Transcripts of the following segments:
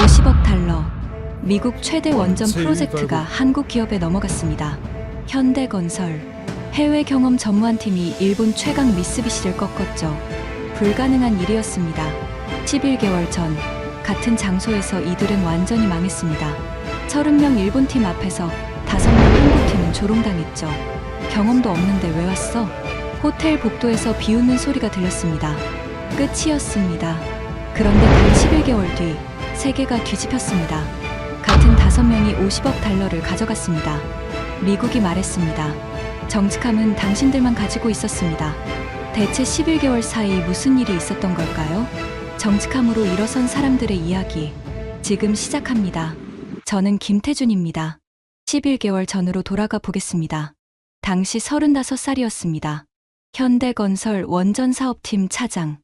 50억 달러. 미국 최대 원전 프로젝트가 한국 기업에 넘어갔습니다. 현대건설. 해외 경험 전무한 팀이 일본 최강 미쓰비시를 꺾었죠. 불가능한 일이었습니다. 11개월 전 같은 장소에서 이들은 완전히 망했습니다. 30명 일본 팀 앞에서 5명 한국 팀은 조롱당했죠. 경험도 없는데 왜 왔어? 호텔 복도에서 비웃는 소리가 들렸습니다. 끝이었습니다. 그런데 단 11개월 뒤 세계가 뒤집혔습니다. 같은 5명이 50억 달러를 가져갔습니다. 미국이 말했습니다. 정직함은 당신들만 가지고 있었습니다. 대체 11개월 사이 무슨 일이 있었던 걸까요? 정직함으로 일어선 사람들의 이야기, 지금 시작합니다. 저는 김태준입니다. 11개월 전으로 돌아가 보겠습니다. 당시 35살이었습니다. 현대건설 원전사업팀 차장.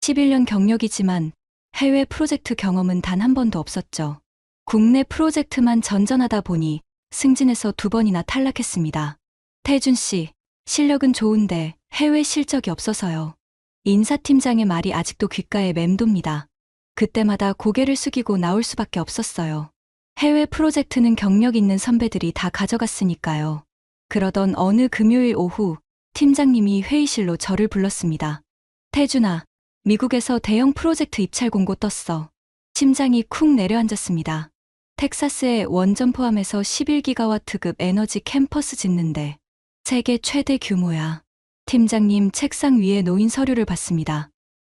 11년 경력이지만 해외 프로젝트 경험은 단 한 번도 없었죠. 국내 프로젝트만 전전하다 보니 승진해서 2번이나 탈락했습니다. 태준 씨, 실력은 좋은데 해외 실적이 없어서요. 인사팀장의 말이 아직도 귓가에 맴돕니다. 그때마다 고개를 숙이고 나올 수밖에 없었어요. 해외 프로젝트는 경력 있는 선배들이 다 가져갔으니까요. 그러던 어느 금요일 오후 팀장님이 회의실로 저를 불렀습니다. 태준아, 미국에서 대형 프로젝트 입찰 공고 떴어. 심장이 쿵 내려앉았습니다. 텍사스에 원전 포함해서 11기가와트급 에너지 캠퍼스 짓는데 세계 최대 규모야. 팀장님 책상 위에 놓인 서류를 봤습니다.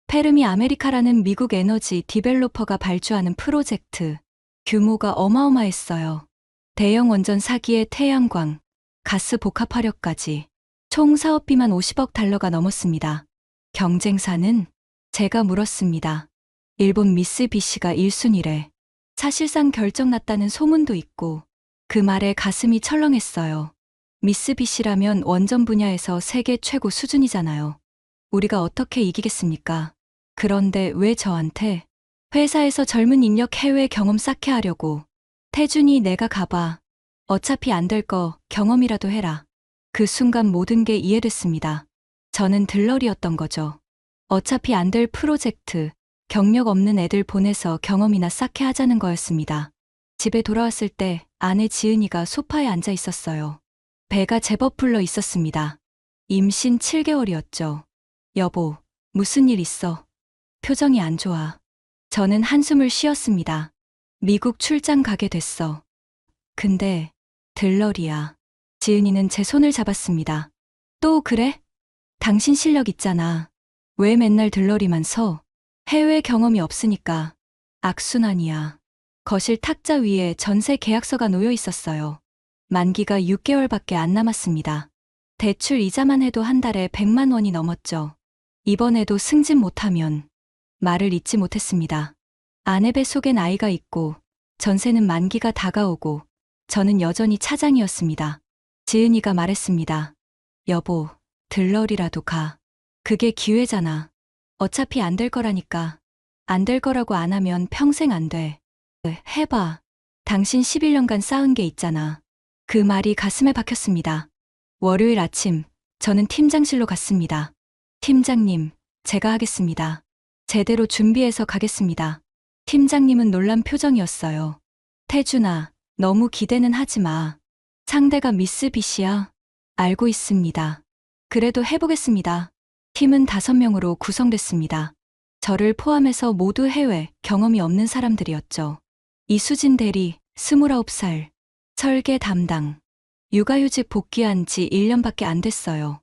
페르미 아메리카라는 미국 에너지 디벨로퍼가 발주하는 프로젝트. 규모가 어마어마했어요. 대형 원전 사기에 태양광, 가스 복합화력까지. 총 사업비만 50억 달러가 넘었습니다. 경쟁사는? 제가 물었습니다. 일본 미쓰비시가 1순위래. 사실상 결정났다는 소문도 있고 그 말에 가슴이 철렁했어요. 미쓰비시라면 원전 분야에서 세계 최고 수준이잖아요. 우리가 어떻게 이기겠습니까? 그런데 왜 저한테? 회사에서 젊은 인력 해외 경험 쌓게 하려고. 태준이 내가 가봐. 어차피 안 될 거 경험이라도 해라. 그 순간 모든 게 이해됐습니다. 저는 들러리였던 거죠. 어차피 안 될 프로젝트, 경력 없는 애들 보내서 경험이나 쌓게 하자는 거였습니다. 집에 돌아왔을 때 아내 지은이가 소파에 앉아 있었어요. 배가 제법 불러 있었습니다. 임신 7개월이었죠. 여보, 무슨 일 있어? 표정이 안 좋아. 저는 한숨을 쉬었습니다. 미국 출장 가게 됐어. 근데 들러리야. 지은이는 제 손을 잡았습니다. 또 그래? 당신 실력 있잖아. 왜 맨날 들러리만 서? 해외 경험이 없으니까. 악순환이야. 거실 탁자 위에 전세 계약서가 놓여 있었어요. 만기가 6개월밖에 안 남았습니다. 대출 이자만 해도 한 달에 100만 원이 넘었죠. 이번에도 승진 못하면. 말을 잇지 못했습니다. 아내 뱃속엔 아이가 있고 전세는 만기가 다가오고 저는 여전히 차장이었습니다. 지은이가 말했습니다. 여보, 들러리라도 가. 그게 기회잖아. 어차피 안 될 거라니까. 안 될 거라고 안 하면 평생 안 돼. 해봐. 당신 11년간 쌓은 게 있잖아. 그 말이 가슴에 박혔습니다. 월요일 아침, 저는 팀장실로 갔습니다. 팀장님, 제가 하겠습니다. 제대로 준비해서 가겠습니다. 팀장님은 놀란 표정이었어요. 태준아, 너무 기대는 하지 마. 상대가 미쓰비시야. 알고 있습니다. 그래도 해보겠습니다. 팀은 5명으로 구성됐습니다. 저를 포함해서 모두 해외 경험이 없는 사람들이었죠. 이수진 대리, 29살. 설계 담당. 육아휴직 복귀한 지 1년밖에 안 됐어요.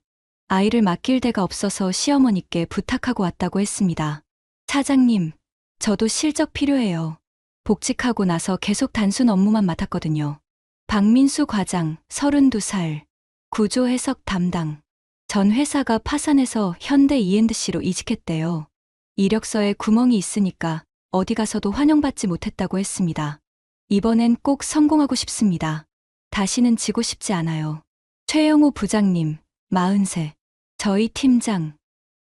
아이를 맡길 데가 없어서 시어머니께 부탁하고 왔다고 했습니다. 차장님, 저도 실적 필요해요. 복직하고 나서 계속 단순 업무만 맡았거든요. 박민수 과장, 32살. 구조 해석 담당. 전 회사가 파산해서 현대 E&C로 이직했대요. 이력서에 구멍이 있으니까 어디 가서도 환영받지 못했다고 했습니다. 이번엔 꼭 성공하고 싶습니다. 다시는 지고 싶지 않아요. 최영호 부장님, 40세. 저희 팀장.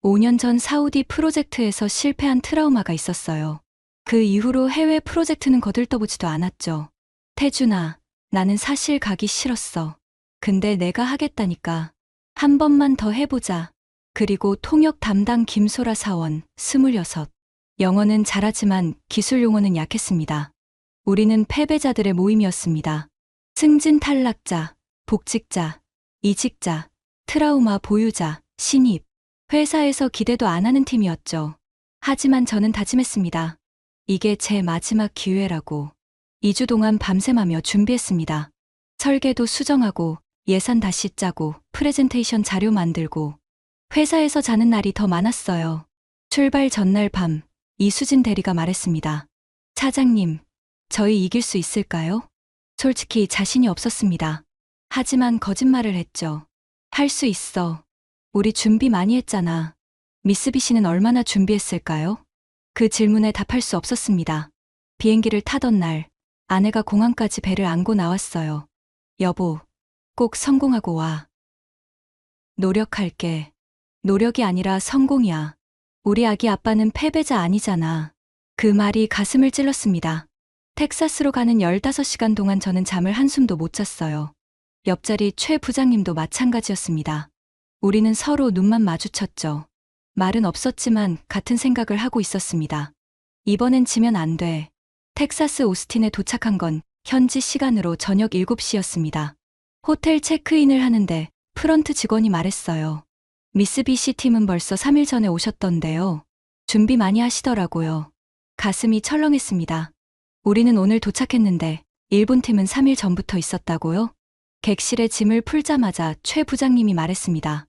5년 전 사우디 프로젝트에서 실패한 트라우마가 있었어요. 그 이후로 해외 프로젝트는 거들떠보지도 않았죠. 태준아, 나는 사실 가기 싫었어. 근데 내가 하겠다니까. 한 번만 더 해보자. 그리고 통역 담당 김소라 사원, 26. 영어는 잘하지만 기술 용어는 약했습니다. 우리는 패배자들의 모임이었습니다. 승진 탈락자, 복직자, 이직자, 트라우마 보유자, 신입. 회사에서 기대도 안 하는 팀이었죠. 하지만 저는 다짐했습니다. 이게 제 마지막 기회라고. 2주 동안 밤샘하며 준비했습니다. 설계도 수정하고 예산 다시 짜고 프레젠테이션 자료 만들고 회사에서 자는 날이 더 많았어요. 출발 전날 밤 이수진 대리가 말했습니다. 차장님, 저희 이길 수 있을까요? 솔직히 자신이 없었습니다. 하지만 거짓말을 했죠. 할 수 있어. 우리 준비 많이 했잖아. 미쓰비시는 얼마나 준비했을까요? 그 질문에 답할 수 없었습니다. 비행기를 타던 날 아내가 공항까지 배를 안고 나왔어요. 여보, 꼭 성공하고 와. 노력할게. 노력이 아니라 성공이야. 우리 아기 아빠는 패배자 아니잖아. 그 말이 가슴을 찔렀습니다. 텍사스로 가는 15시간 동안 저는 잠을 한숨도 못 잤어요. 옆자리 최 부장님도 마찬가지였습니다. 우리는 서로 눈만 마주쳤죠. 말은 없었지만 같은 생각을 하고 있었습니다. 이번엔 지면 안 돼. 텍사스 오스틴에 도착한 건 현지 시간으로 저녁 7시였습니다. 호텔 체크인을 하는데 프런트 직원이 말했어요. 미쓰비시 팀은 벌써 3일 전에 오셨던데요. 준비 많이 하시더라고요. 가슴이 철렁했습니다. 우리는 오늘 도착했는데 일본 팀은 3일 전부터 있었다고요? 객실에 짐을 풀자마자 최 부장님이 말했습니다.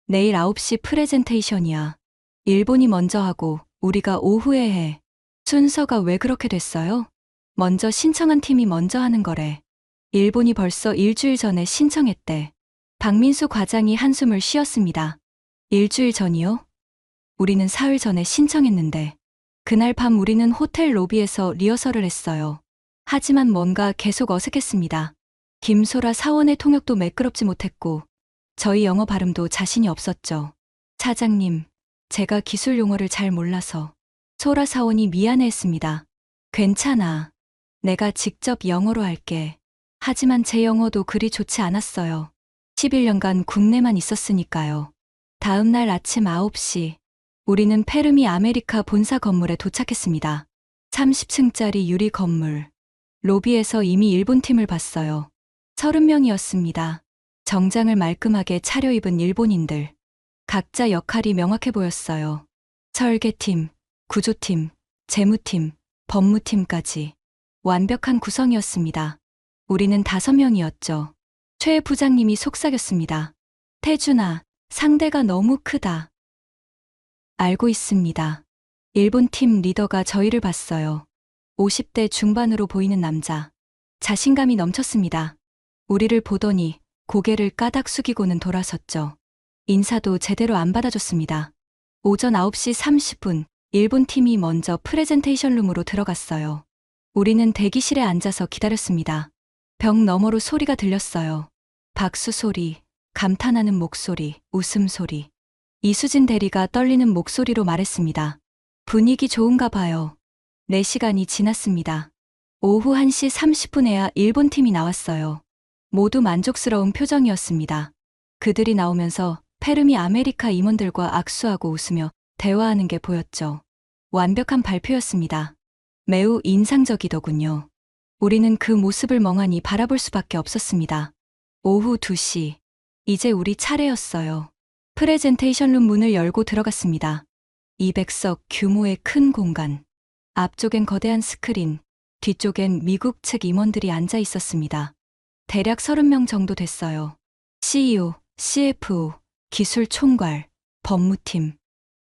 내일 9시 프레젠테이션이야. 일본이 먼저 하고 우리가 오후에 해. 순서가 왜 그렇게 됐어요? 먼저 신청한 팀이 먼저 하는 거래. 일본이 벌써 일주일 전에 신청했대. 박민수 과장이 한숨을 쉬었습니다. 일주일 전이요? 우리는 사흘 전에 신청했는데. 그날 밤 우리는 호텔 로비에서 리허설을 했어요. 하지만 뭔가 계속 어색했습니다. 김소라 사원의 통역도 매끄럽지 못했고 저희 영어 발음도 자신이 없었죠. 차장님, 제가 기술 용어를 잘 몰라서. 소라 사원이 미안해했습니다. 괜찮아. 내가 직접 영어로 할게. 하지만 제 영어도 그리 좋지 않았어요. 11년간 국내만 있었으니까요. 다음 날 아침 9시, 우리는 페르미 아메리카 본사 건물에 도착했습니다. 30층짜리 유리 건물. 로비에서 이미 일본 팀을 봤어요. 30명이었습니다. 정장을 말끔하게 차려입은 일본인들. 각자 역할이 명확해 보였어요. 설계팀, 구조팀, 재무팀, 법무팀까지. 완벽한 구성이었습니다. 우리는 5명이었죠. 최 부장님이 속삭였습니다. 태준아, 상대가 너무 크다. 알고 있습니다. 일본 팀 리더가 저희를 봤어요. 50대 중반으로 보이는 남자. 자신감이 넘쳤습니다. 우리를 보더니 고개를 까닥 숙이고는 돌아섰죠. 인사도 제대로 안 받아줬습니다. 오전 9시 30분, 일본 팀이 먼저 프레젠테이션 룸으로 들어갔어요. 우리는 대기실에 앉아서 기다렸습니다. 벽 너머로 소리가 들렸어요. 박수 소리, 감탄하는 목소리, 웃음소리. 이수진 대리가 떨리는 목소리로 말했습니다. 분위기 좋은가 봐요. 4시간이 지났습니다. 오후 1시 30분에야 일본 팀이 나왔어요. 모두 만족스러운 표정이었습니다. 그들이 나오면서 페르미 아메리카 임원들과 악수하고 웃으며 대화하는 게 보였죠. 완벽한 발표였습니다. 매우 인상적이더군요. 우리는 그 모습을 멍하니 바라볼 수밖에 없었습니다. 오후 2시. 이제 우리 차례였어요. 프레젠테이션 룸 문을 열고 들어갔습니다. 200석 규모의 큰 공간. 앞쪽엔 거대한 스크린, 뒤쪽엔 미국 측 임원들이 앉아 있었습니다. 대략 30명 정도 됐어요. CEO, CFO, 기술 총괄, 법무팀.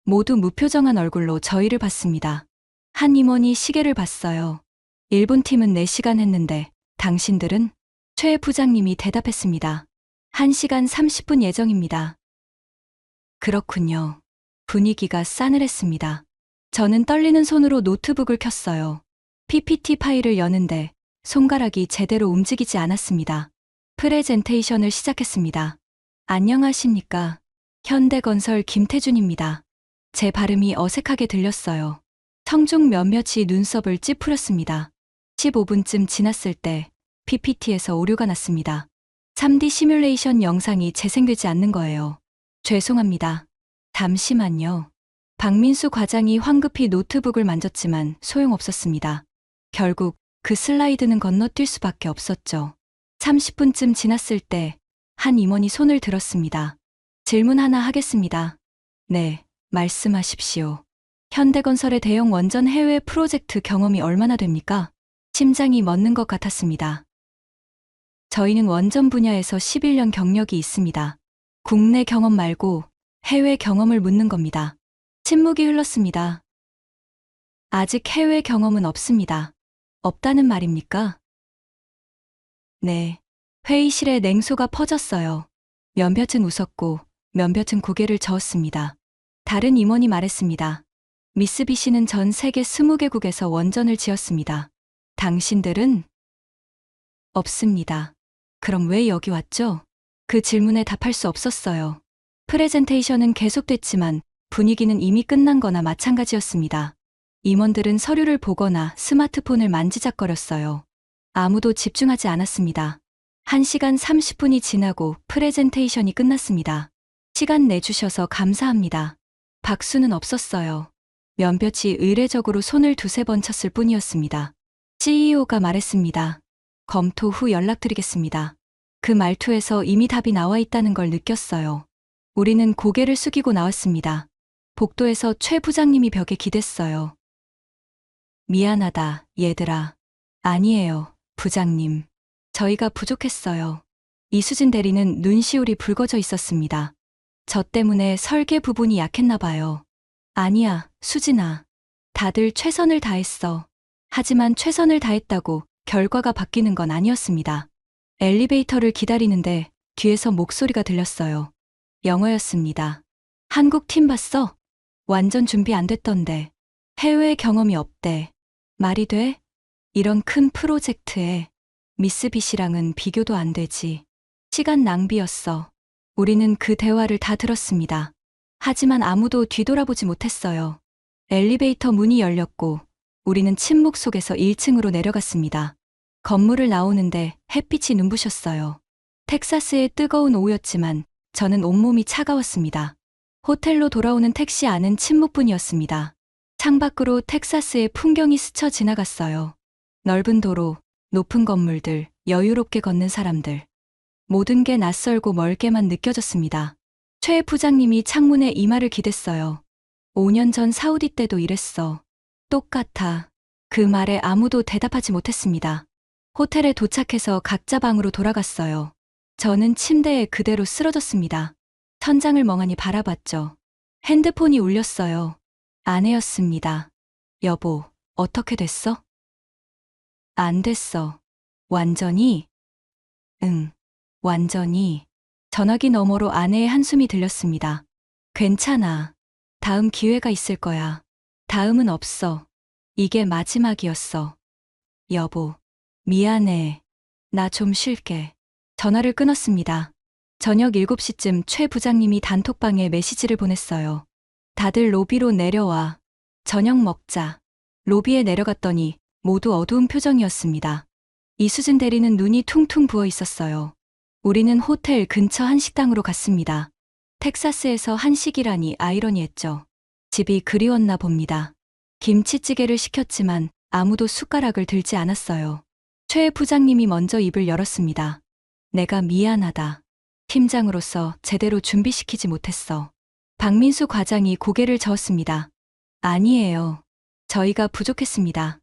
모두 무표정한 얼굴로 저희를 봤습니다. 한 임원이 시계를 봤어요. 일본 팀은 4시간 했는데 당신들은? 최 부장님이 대답했습니다. 1시간 30분 예정입니다. 그렇군요. 분위기가 싸늘했습니다. 저는 떨리는 손으로 노트북을 켰어요. PPT 파일을 여는데 손가락이 제대로 움직이지 않았습니다. 프레젠테이션을 시작했습니다. 안녕하십니까. 현대건설 김태준입니다. 제 발음이 어색하게 들렸어요. 청중 몇몇이 눈썹을 찌푸렸습니다. 15분쯤 지났을 때 PPT에서 오류가 났습니다. 3D 시뮬레이션 영상이 재생되지 않는 거예요. 죄송합니다. 잠시만요. 박민수 과장이 황급히 노트북을 만졌지만 소용없었습니다. 결국 그 슬라이드는 건너뛸 수밖에 없었죠. 30분쯤 지났을 때 한 임원이 손을 들었습니다. 질문 하나 하겠습니다. 네, 말씀하십시오. 현대건설의 대형 원전 해외 프로젝트 경험이 얼마나 됩니까? 심장이 멎는 것 같았습니다. 저희는 원전 분야에서 11년 경력이 있습니다. 국내 경험 말고 해외 경험을 묻는 겁니다. 침묵이 흘렀습니다. 아직 해외 경험은 없습니다. 없다는 말입니까? 네. 회의실에 냉소가 퍼졌어요. 몇몇은 웃었고 몇몇은 고개를 저었습니다. 다른 임원이 말했습니다. 미쓰비시는 전 세계 20개국에서 원전을 지었습니다. 당신들은? 없습니다. 그럼 왜 여기 왔죠? 그 질문에 답할 수 없었어요. 프레젠테이션은 계속됐지만 분위기는 이미 끝난 거나 마찬가지였습니다. 임원들은 서류를 보거나 스마트폰을 만지작거렸어요. 아무도 집중하지 않았습니다. 1시간 30분이 지나고 프레젠테이션이 끝났습니다. 시간 내주셔서 감사합니다. 박수는 없었어요. 몇몇이 의례적으로 손을 두세 번 쳤을 뿐이었습니다. CEO가 말했습니다. 검토 후 연락드리겠습니다. 그 말투에서 이미 답이 나와 있다는 걸 느꼈어요. 우리는 고개를 숙이고 나왔습니다. 복도에서 최 부장님이 벽에 기댔어요. 미안하다, 얘들아. 아니에요, 부장님. 저희가 부족했어요. 이수진 대리는 눈시울이 붉어져 있었습니다. 저 때문에 설계 부분이 약했나 봐요. 아니야, 수진아. 다들 최선을 다했어. 하지만 최선을 다했다고 결과가 바뀌는 건 아니었습니다. 엘리베이터를 기다리는데 뒤에서 목소리가 들렸어요. 영어였습니다. 한국 팀 봤어? 완전 준비 안 됐던데. 해외 경험이 없대. 말이 돼? 이런 큰 프로젝트에 미쓰비시랑은 비교도 안 되지. 시간 낭비였어. 우리는 그 대화를 다 들었습니다. 하지만 아무도 뒤돌아보지 못했어요. 엘리베이터 문이 열렸고 우리는 침묵 속에서 1층으로 내려갔습니다. 건물을 나오는데 햇빛이 눈부셨어요. 텍사스의 뜨거운 오후였지만 저는 온몸이 차가웠습니다. 호텔로 돌아오는 택시 안은 침묵뿐이었습니다. 창밖으로 텍사스의 풍경이 스쳐 지나갔어요. 넓은 도로, 높은 건물들, 여유롭게 걷는 사람들. 모든 게 낯설고 멀게만 느껴졌습니다. 최 부장님이 창문에 이마를 기댔어요. 5년 전 사우디 때도 이랬어. 똑같아. 그 말에 아무도 대답하지 못했습니다. 호텔에 도착해서 각자 방으로 돌아갔어요. 저는 침대에 그대로 쓰러졌습니다. 천장을 멍하니 바라봤죠. 핸드폰이 울렸어요. 아내였습니다. 여보, 어떻게 됐어? 안 됐어. 완전히? 응, 완전히. 전화기 너머로 아내의 한숨이 들렸습니다. 괜찮아. 다음 기회가 있을 거야. 다음은 없어. 이게 마지막이었어. 여보, 미안해. 나 좀 쉴게. 전화를 끊었습니다. 저녁 7시쯤 최 부장님이 단톡방에 메시지를 보냈어요. 다들 로비로 내려와. 저녁 먹자. 로비에 내려갔더니 모두 어두운 표정이었습니다. 이수진 대리는 눈이 퉁퉁 부어 있었어요. 우리는 호텔 근처 한식당으로 갔습니다. 텍사스에서 한식이라니 아이러니했죠. 집이 그리웠나 봅니다. 김치찌개를 시켰지만 아무도 숟가락을 들지 않았어요. 최 부장님이 먼저 입을 열었습니다. 내가 미안하다. 팀장으로서 제대로 준비시키지 못했어. 박민수 과장이 고개를 저었습니다. 아니에요. 저희가 부족했습니다.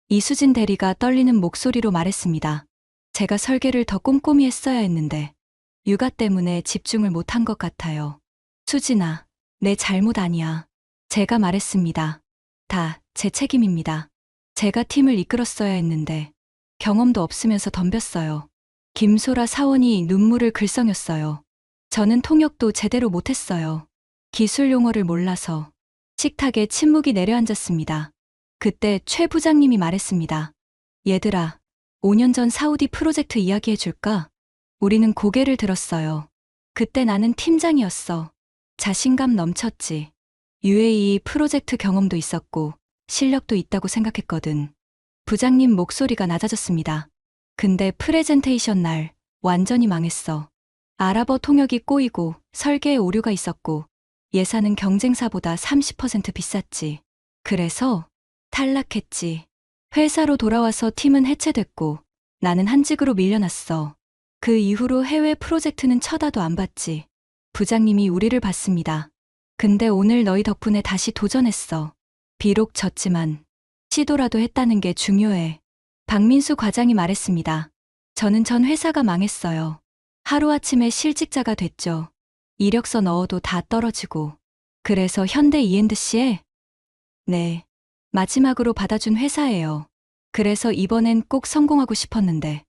이수진 대리가 떨리는 목소리로 말했습니다. 제가 설계를 더 꼼꼼히 했어야 했는데 육아 때문에 집중을 못한 것 같아요. 수진아, 내 잘못 아니야. 제가 말했습니다. 다 제 책임입니다. 제가 팀을 이끌었어야 했는데 경험도 없으면서 덤볐어요. 김소라 사원이 눈물을 글썽였어요. 저는 통역도 제대로 못했어요. 기술 용어를 몰라서. 식탁에 침묵이 내려앉았습니다. 그때 최 부장님이 말했습니다. 얘들아, 5년 전 사우디 프로젝트 이야기해 줄까? 우리는 고개를 들었어요. 그때 나는 팀장이었어. 자신감 넘쳤지. UAE 프로젝트 경험도 있었고 실력도 있다고 생각했거든. 부장님 목소리가 낮아졌습니다. 근데 프레젠테이션 날 완전히 망했어. 아랍어 통역이 꼬이고 설계에 오류가 있었고 예산은 경쟁사보다 30% 비쌌지. 그래서 탈락했지. 회사로 돌아와서 팀은 해체됐고 나는 한직으로 밀려났어. 그 이후로 해외 프로젝트는 쳐다도 안 봤지. 부장님이 우리를 봤습니다. 근데 오늘 너희 덕분에 다시 도전했어. 비록 졌지만 시도라도 했다는 게 중요해. 박민수 과장이 말했습니다. 저는 전 회사가 망했어요. 하루아침에 실직자가 됐죠. 이력서 넣어도 다 떨어지고. 그래서 현대 E&C에 네, 마지막으로 받아준 회사예요. 그래서 이번엔 꼭 성공하고 싶었는데.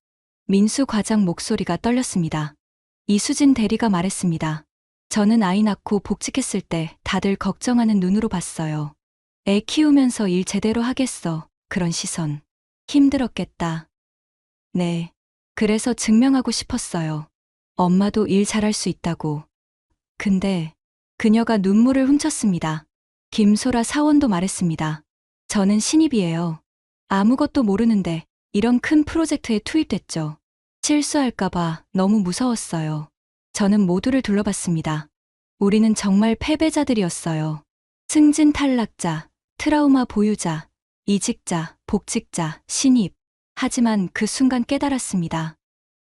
민수 과장 목소리가 떨렸습니다. 이수진 대리가 말했습니다. 저는 아이 낳고 복직했을 때 다들 걱정하는 눈으로 봤어요. 애 키우면서 일 제대로 하겠어. 그런 시선. 힘들었겠다. 네. 그래서 증명하고 싶었어요. 엄마도 일 잘할 수 있다고. 근데 그녀가 눈물을 훔쳤습니다. 김소라 사원도 말했습니다. 저는 신입이에요. 아무것도 모르는데 이런 큰 프로젝트에 투입됐죠. 실수할까봐 너무 무서웠어요. 저는 모두를 둘러봤습니다. 우리는 정말 패배자들이었어요. 승진 탈락자, 트라우마 보유자, 이직자, 복직자, 신입. 하지만 그 순간 깨달았습니다.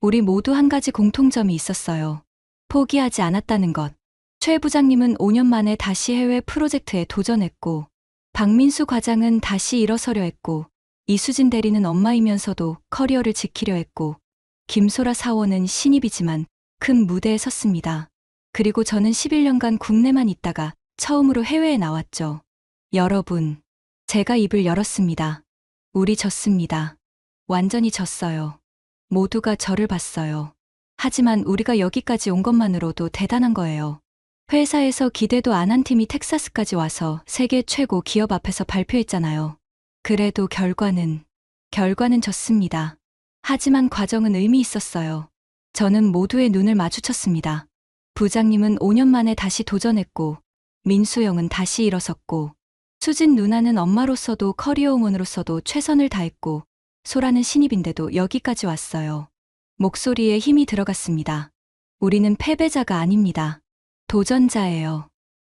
우리 모두 한 가지 공통점이 있었어요. 포기하지 않았다는 것. 최 부장님은 5년 만에 다시 해외 프로젝트에 도전했고, 박민수 과장은 다시 일어서려 했고, 이수진 대리는 엄마이면서도 커리어를 지키려 했고, 김소라 사원은 신입이지만 큰 무대에 섰습니다. 그리고 저는 11년간 국내만 있다가 처음으로 해외에 나왔죠. 여러분, 제가 입을 열었습니다. 우리 졌습니다. 완전히 졌어요. 모두가 저를 봤어요. 하지만 우리가 여기까지 온 것만으로도 대단한 거예요. 회사에서 기대도 안 한 팀이 텍사스까지 와서 세계 최고 기업 앞에서 발표했잖아요. 그래도 결과는 졌습니다. 하지만 과정은 의미 있었어요. 저는 모두의 눈을 마주쳤습니다. 부장님은 5년 만에 다시 도전했고, 민수 형은 다시 일어섰고, 수진 누나는 엄마로서도 커리어우먼으로서도 최선을 다했고, 소라는 신입인데도 여기까지 왔어요. 목소리에 힘이 들어갔습니다. 우리는 패배자가 아닙니다. 도전자예요.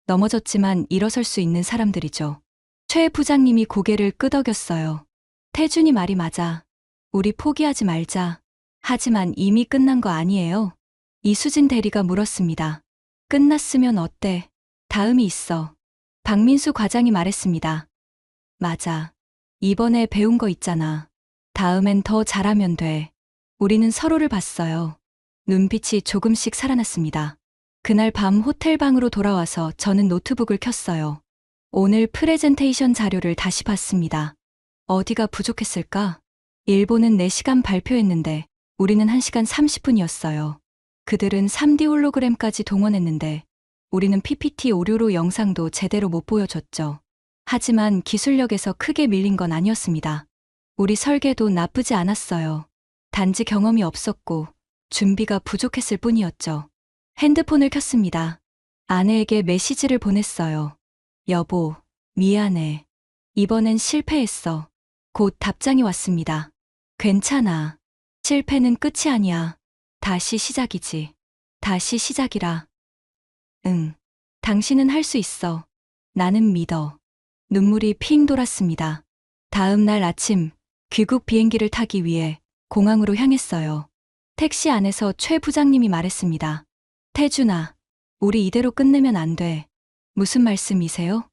넘어졌지만 일어설 수 있는 사람들이죠. 최 부장님이 고개를 끄덕였어요. 태준이 말이 맞아. 우리 포기하지 말자. 하지만 이미 끝난 거 아니에요? 이수진 대리가 물었습니다. 끝났으면 어때? 다음이 있어. 박민수 과장이 말했습니다. 맞아. 이번에 배운 거 있잖아. 다음엔 더 잘하면 돼. 우리는 서로를 봤어요. 눈빛이 조금씩 살아났습니다. 그날 밤 호텔 방으로 돌아와서 저는 노트북을 켰어요. 오늘 프레젠테이션 자료를 다시 봤습니다. 어디가 부족했을까? 일본은 4시간 발표했는데 우리는 1시간 30분이었어요. 그들은 3D 홀로그램까지 동원했는데 우리는 PPT 오류로 영상도 제대로 못 보여줬죠. 하지만 기술력에서 크게 밀린 건 아니었습니다. 우리 설계도 나쁘지 않았어요. 단지 경험이 없었고 준비가 부족했을 뿐이었죠. 핸드폰을 켰습니다. 아내에게 메시지를 보냈어요. 여보, 미안해. 이번엔 실패했어. 곧 답장이 왔습니다. 괜찮아. 실패는 끝이 아니야. 다시 시작이지. 다시 시작이라. 응. 당신은 할 수 있어. 나는 믿어. 눈물이 핑 돌았습니다. 다음 날 아침 귀국 비행기를 타기 위해 공항으로 향했어요. 택시 안에서 최 부장님이 말했습니다. 태준아, 우리 이대로 끝내면 안 돼. 무슨 말씀이세요?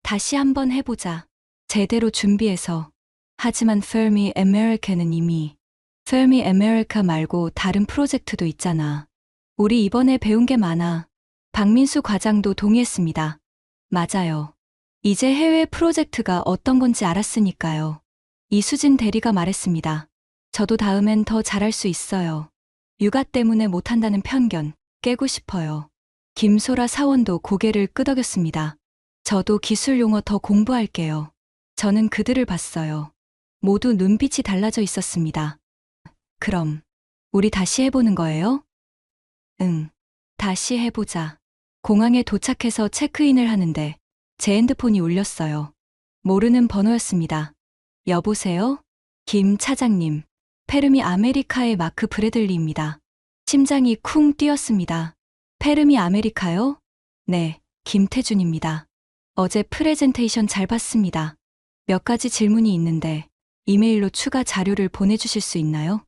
다시 한번 해보자. 제대로 준비해서. 하지만 Fermi America는 이미 Fermi America 말고 다른 프로젝트도 있잖아. 우리 이번에 배운 게 많아. 박민수 과장도 동의했습니다. 맞아요. 이제 해외 프로젝트가 어떤 건지 알았으니까요. 이수진 대리가 말했습니다. 저도 다음엔 더 잘할 수 있어요. 육아 때문에 못한다는 편견 깨고 싶어요. 김소라 사원도 고개를 끄덕였습니다. 저도 기술 용어 더 공부할게요. 저는 그들을 봤어요. 모두 눈빛이 달라져 있었습니다. 그럼 우리 다시 해보는 거예요? 응. 다시 해보자. 공항에 도착해서 체크인을 하는데 제 핸드폰이 울렸어요. 모르는 번호였습니다. 여보세요? 김 차장님. 페르미 아메리카의 마크 브래들리입니다. 심장이 쿵 뛰었습니다. 페르미 아메리카요? 네, 김태준입니다. 어제 프레젠테이션 잘 봤습니다. 몇 가지 질문이 있는데 이메일로 추가 자료를 보내주실 수 있나요?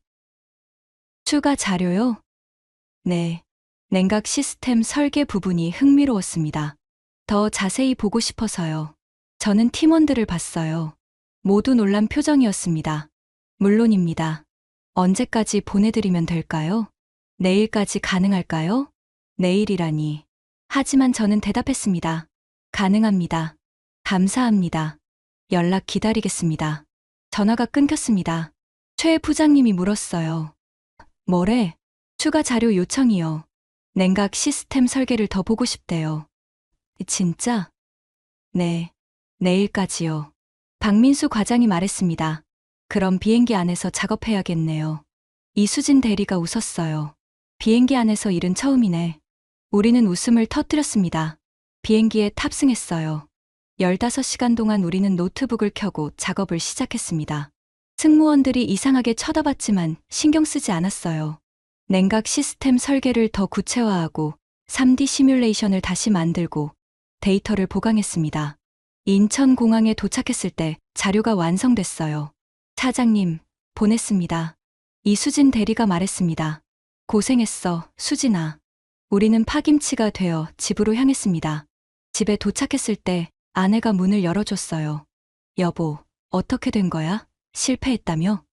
추가 자료요? 네. 냉각 시스템 설계 부분이 흥미로웠습니다. 더 자세히 보고 싶어서요. 저는 팀원들을 봤어요. 모두 놀란 표정이었습니다. 물론입니다. 언제까지 보내드리면 될까요? 내일까지 가능할까요? 내일이라니. 하지만 저는 대답했습니다. 가능합니다. 감사합니다. 연락 기다리겠습니다. 전화가 끊겼습니다. 최 부장님이 물었어요. 뭐래? 추가 자료 요청이요. 냉각 시스템 설계를 더 보고 싶대요. 진짜? 네. 내일까지요. 박민수 과장이 말했습니다. 그럼 비행기 안에서 작업해야겠네요. 이수진 대리가 웃었어요. 비행기 안에서 일은 처음이네. 우리는 웃음을 터뜨렸습니다. 비행기에 탑승했어요. 15시간 동안 우리는 노트북을 켜고 작업을 시작했습니다. 승무원들이 이상하게 쳐다봤지만 신경 쓰지 않았어요. 냉각 시스템 설계를 더 구체화하고 3D 시뮬레이션을 다시 만들고 데이터를 보강했습니다. 인천공항에 도착했을 때 자료가 완성됐어요. 차장님, 보냈습니다. 이수진 대리가 말했습니다. 고생했어, 수진아. 우리는 파김치가 되어 집으로 향했습니다. 집에 도착했을 때 아내가 문을 열어줬어요. 여보, 어떻게 된 거야? 실패했다며?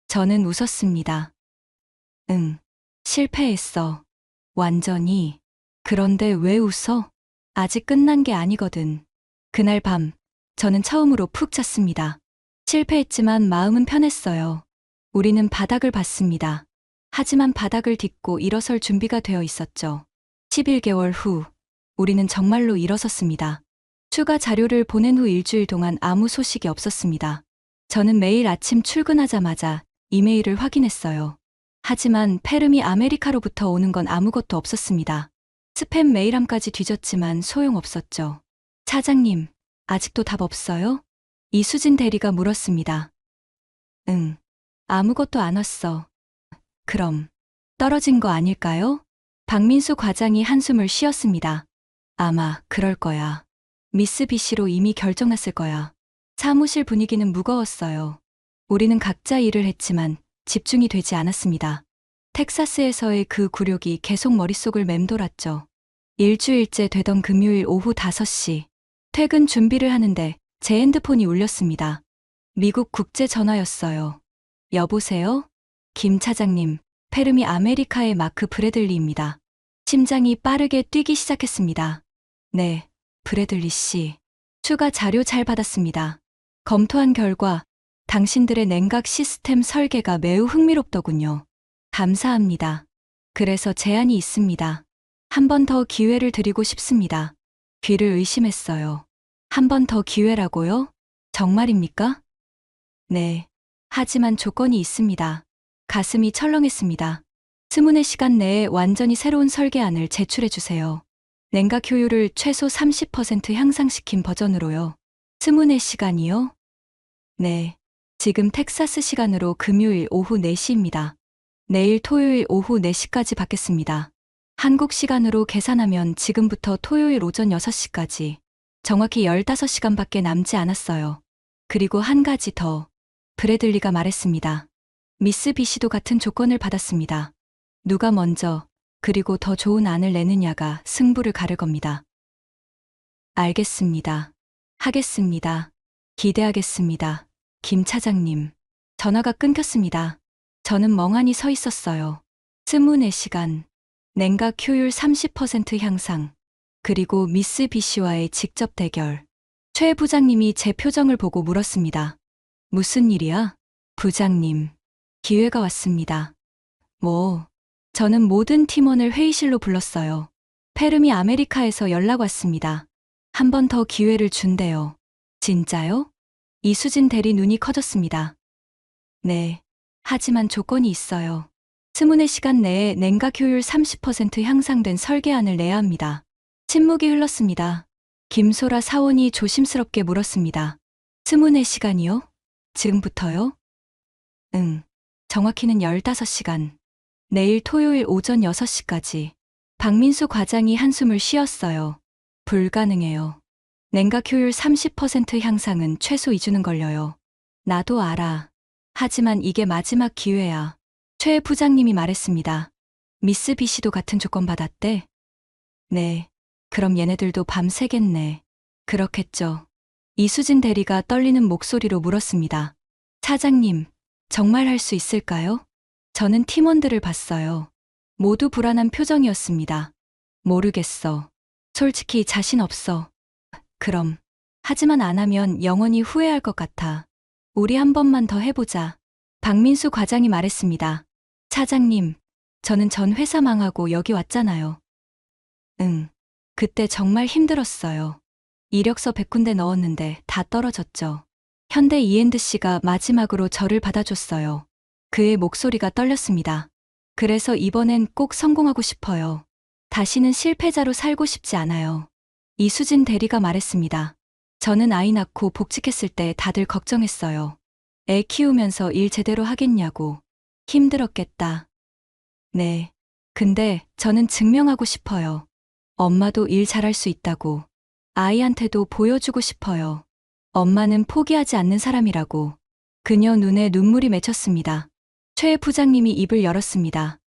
저는 웃었습니다. 응, 실패했어. 완전히. 그런데 왜 웃어? 아직 끝난 게 아니거든. 그날 밤, 저는 처음으로 푹 잤습니다. 실패했지만 마음은 편했어요. 우리는 바닥을 봤습니다. 하지만 바닥을 딛고 일어설 준비가 되어 있었죠. 11개월 후, 우리는 정말로 일어섰습니다. 추가 자료를 보낸 후 일주일 동안 아무 소식이 없었습니다. 저는 매일 아침 출근하자마자 이메일을 확인했어요. 하지만 페르미 아메리카로부터 오는 건 아무것도 없었습니다. 스팸 메일함까지 뒤졌지만 소용없었죠. 차장님, 아직도 답 없어요? 이수진 대리가 물었습니다. 응, 아무것도 안 왔어. 그럼, 떨어진 거 아닐까요? 박민수 과장이 한숨을 쉬었습니다. 아마 그럴 거야. 미쓰비시로 이미 결정났을 거야. 사무실 분위기는 무거웠어요. 우리는 각자 일을 했지만 집중이 되지 않았습니다. 텍사스에서의 그 굴욕이 계속 머릿속을 맴돌았죠. 일주일째 되던 금요일 오후 5시, 퇴근 준비를 하는데 제 핸드폰이 울렸습니다. 미국 국제 전화였어요. 여보세요? 김 차장님, 페르미 아메리카의 마크 브래들리입니다. 심장이 빠르게 뛰기 시작했습니다. 네, 브래들리 씨. 추가 자료 잘 받았습니다. 검토한 결과 당신들의 냉각 시스템 설계가 매우 흥미롭더군요. 감사합니다. 그래서 제안이 있습니다. 한 번 더 기회를 드리고 싶습니다. 귀를 의심했어요. 한 번 더 기회라고요? 정말입니까? 네. 하지만 조건이 있습니다. 가슴이 철렁했습니다. 스문의 시간 내에 완전히 새로운 설계안을 제출해 주세요. 냉각 효율을 최소 30% 향상시킨 버전으로요. 스문의 시간이요? 네. 지금 텍사스 시간으로 금요일 오후 4시입니다. 내일 토요일 오후 4시까지 받겠습니다. 한국 시간으로 계산하면 지금부터 토요일 오전 6시까지 정확히 15시간밖에 남지 않았어요. 그리고 한 가지 더. 브래들리가 말했습니다. 미쓰비시도 같은 조건을 받았습니다. 누가 먼저 그리고 더 좋은 안을 내느냐가 승부를 가를 겁니다. 알겠습니다. 하겠습니다. 기대하겠습니다. 김 차장님. 전화가 끊겼습니다. 저는 멍하니 서 있었어요. 스문의 시간, 냉각 효율 30% 향상, 그리고 미쓰비시와의 직접 대결. 최 부장님이 제 표정을 보고 물었습니다. 무슨 일이야? 부장님. 기회가 왔습니다. 뭐, 저는 모든 팀원을 회의실로 불렀어요. 페르미 아메리카에서 연락 왔습니다. 한 번 더 기회를 준대요. 진짜요? 이수진 대리 눈이 커졌습니다. 네. 하지만 조건이 있어요. 스문의 시간 내에 냉각 효율 30% 향상된 설계안을 내야 합니다. 침묵이 흘렀습니다. 김소라 사원이 조심스럽게 물었습니다. 스문의 시간이요? 지금부터요? 응. 정확히는 15시간. 내일 토요일 오전 6시까지. 박민수 과장이 한숨을 쉬었어요. 불가능해요. 냉각 효율 30% 향상은 최소 2주는 걸려요. 나도 알아. 하지만 이게 마지막 기회야. 최 부장님이 말했습니다. 미스 B 씨도 같은 조건 받았대? 네. 그럼 얘네들도 밤새겠네. 그렇겠죠. 이수진 대리가 떨리는 목소리로 물었습니다. 차장님, 정말 할 수 있을까요? 저는 팀원들을 봤어요. 모두 불안한 표정이었습니다. 모르겠어. 솔직히 자신 없어. 그럼. 하지만 안 하면 영원히 후회할 것 같아. 우리 한 번만 더 해보자. 박민수 과장이 말했습니다. 차장님, 저는 전 회사 망하고 여기 왔잖아요. 응. 그때 정말 힘들었어요. 이력서 100군데 넣었는데 다 떨어졌죠. 현대 E&C가 마지막으로 저를 받아줬어요. 그의 목소리가 떨렸습니다. 그래서 이번엔 꼭 성공하고 싶어요. 다시는 실패자로 살고 싶지 않아요. 이수진 대리가 말했습니다. 저는 아이 낳고 복직했을 때 다들 걱정했어요. 애 키우면서 일 제대로 하겠냐고. 힘들었겠다. 네. 근데 저는 증명하고 싶어요. 엄마도 일 잘할 수 있다고. 아이한테도 보여주고 싶어요. 엄마는 포기하지 않는 사람이라고. 그녀 눈에 눈물이 맺혔습니다. 최 부장님이 입을 열었습니다.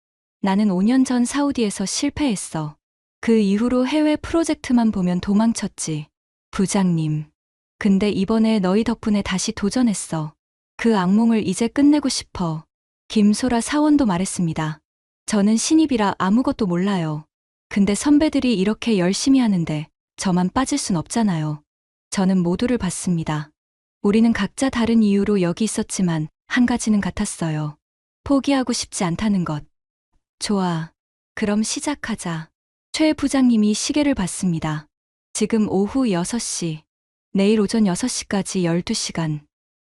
나는 5년 전 사우디에서 실패했어. 그 이후로 해외 프로젝트만 보면 도망쳤지. 부장님. 근데 이번에 너희 덕분에 다시 도전했어. 그 악몽을 이제 끝내고 싶어. 김소라 사원도 말했습니다. 저는 신입이라 아무것도 몰라요. 근데 선배들이 이렇게 열심히 하는데 저만 빠질 순 없잖아요. 저는 모두를 봤습니다. 우리는 각자 다른 이유로 여기 있었지만 한 가지는 같았어요. 포기하고 싶지 않다는 것. 좋아. 그럼 시작하자. 최 부장님이 시계를 봤습니다. 지금 오후 6시. 내일 오전 6시까지 12시간.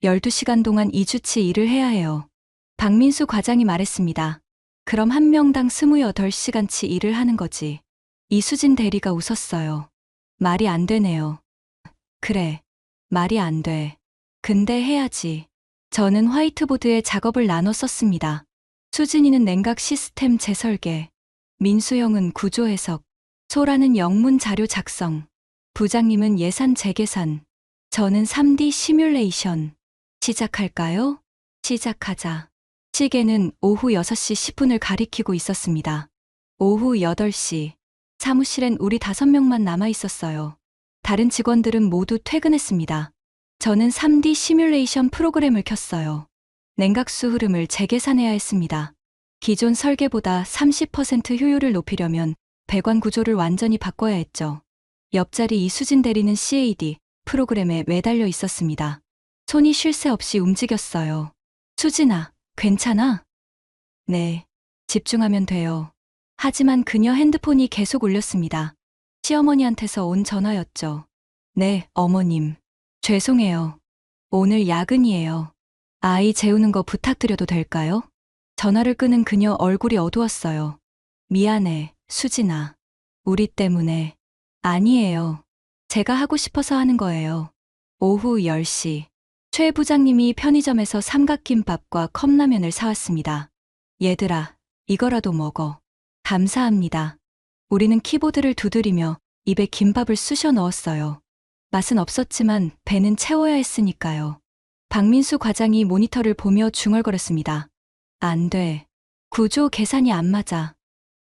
12시간 동안 2주치 일을 해야 해요. 박민수 과장이 말했습니다. 그럼 한 명당 28시간치 일을 하는 거지. 이수진 대리가 웃었어요. 말이 안 되네요. 그래. 말이 안 돼. 근데 해야지. 저는 화이트보드에 작업을 나눠 썼습니다. 수진이는 냉각 시스템 재설계, 민수 형은 구조 해석, 소라는 영문 자료 작성, 부장님은 예산 재계산, 저는 3D 시뮬레이션. 시작할까요? 시작하자. 시계는 오후 6시 10분을 가리키고 있었습니다. 오후 8시. 사무실엔 우리 5명만 남아 있었어요. 다른 직원들은 모두 퇴근했습니다. 저는 3D 시뮬레이션 프로그램을 켰어요. 냉각수 흐름을 재계산해야 했습니다. 기존 설계보다 30% 효율을 높이려면 배관 구조를 완전히 바꿔야 했죠. 옆자리 이수진 대리는 CAD 프로그램에 매달려 있었습니다. 손이 쉴 새 없이 움직였어요. 수진아, 괜찮아? 네, 집중하면 돼요. 하지만 그녀 핸드폰이 계속 울렸습니다. 시어머니한테서 온 전화였죠. 네, 어머님. 죄송해요. 오늘 야근이에요. 아이 재우는 거 부탁드려도 될까요? 전화를 끊은 그녀 얼굴이 어두웠어요. 미안해, 수진아. 우리 때문에. 아니에요. 제가 하고 싶어서 하는 거예요. 오후 10시. 최 부장님이 편의점에서 삼각김밥과 컵라면을 사왔습니다. 얘들아, 이거라도 먹어. 감사합니다. 우리는 키보드를 두드리며 입에 김밥을 쑤셔 넣었어요. 맛은 없었지만 배는 채워야 했으니까요. 박민수 과장이 모니터를 보며 중얼거렸습니다. 안 돼. 구조 계산이 안 맞아.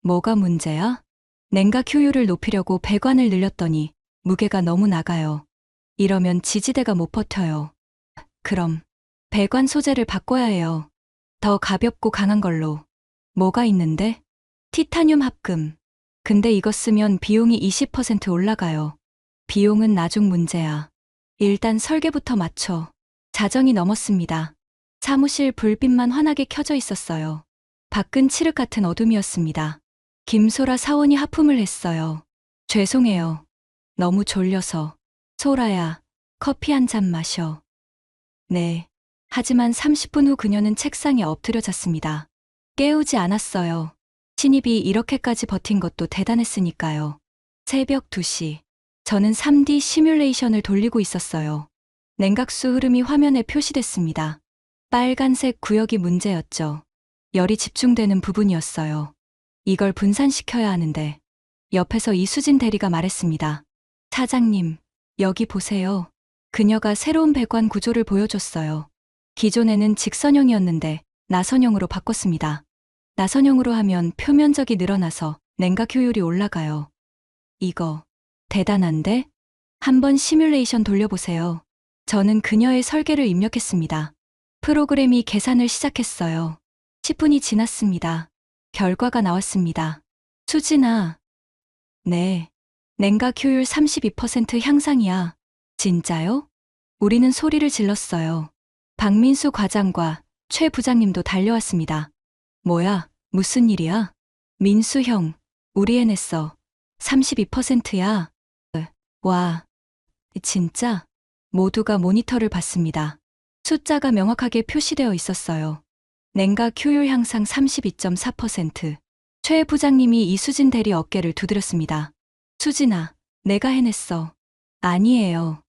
뭐가 문제야? 냉각 효율을 높이려고 배관을 늘렸더니 무게가 너무 나가요. 이러면 지지대가 못 버텨요. 그럼 배관 소재를 바꿔야 해요. 더 가볍고 강한 걸로. 뭐가 있는데? 티타늄 합금. 근데 이거 쓰면 비용이 20% 올라가요. 비용은 나중 문제야. 일단 설계부터 맞춰. 자정이 넘었습니다. 사무실 불빛만 환하게 켜져 있었어요. 밖은 칠흑 같은 어둠이었습니다. 김소라 사원이 하품을 했어요. 죄송해요. 너무 졸려서. 소라야, 커피 한 잔 마셔. 네. 하지만 30분 후 그녀는 책상에 엎드려 잤습니다. 깨우지 않았어요. 신입이 이렇게까지 버틴 것도 대단했으니까요. 새벽 2시. 저는 3D 시뮬레이션을 돌리고 있었어요. 냉각수 흐름이 화면에 표시됐습니다. 빨간색 구역이 문제였죠. 열이 집중되는 부분이었어요. 이걸 분산시켜야 하는데. 옆에서 이수진 대리가 말했습니다. 차장님, 여기 보세요. 그녀가 새로운 배관 구조를 보여줬어요. 기존에는 직선형이었는데 나선형으로 바꿨습니다. 나선형으로 하면 표면적이 늘어나서 냉각 효율이 올라가요. 이거 대단한데? 한번 시뮬레이션 돌려보세요. 저는 그녀의 설계를 입력했습니다. 프로그램이 계산을 시작했어요. 10분이 지났습니다. 결과가 나왔습니다. 수진아. 네. 냉각 효율 32% 향상이야. 진짜요? 우리는 소리를 질렀어요. 박민수 과장과 최 부장님도 달려왔습니다. 뭐야, 무슨 일이야? 민수 형, 우리 해냈어. 32%야. 와, 진짜? 모두가 모니터를 봤습니다. 숫자가 명확하게 표시되어 있었어요. 냉각 효율 향상 32.4%. 최 부장님이 이수진 대리 어깨를 두드렸습니다. 수진아, 내가 해냈어. 아니에요.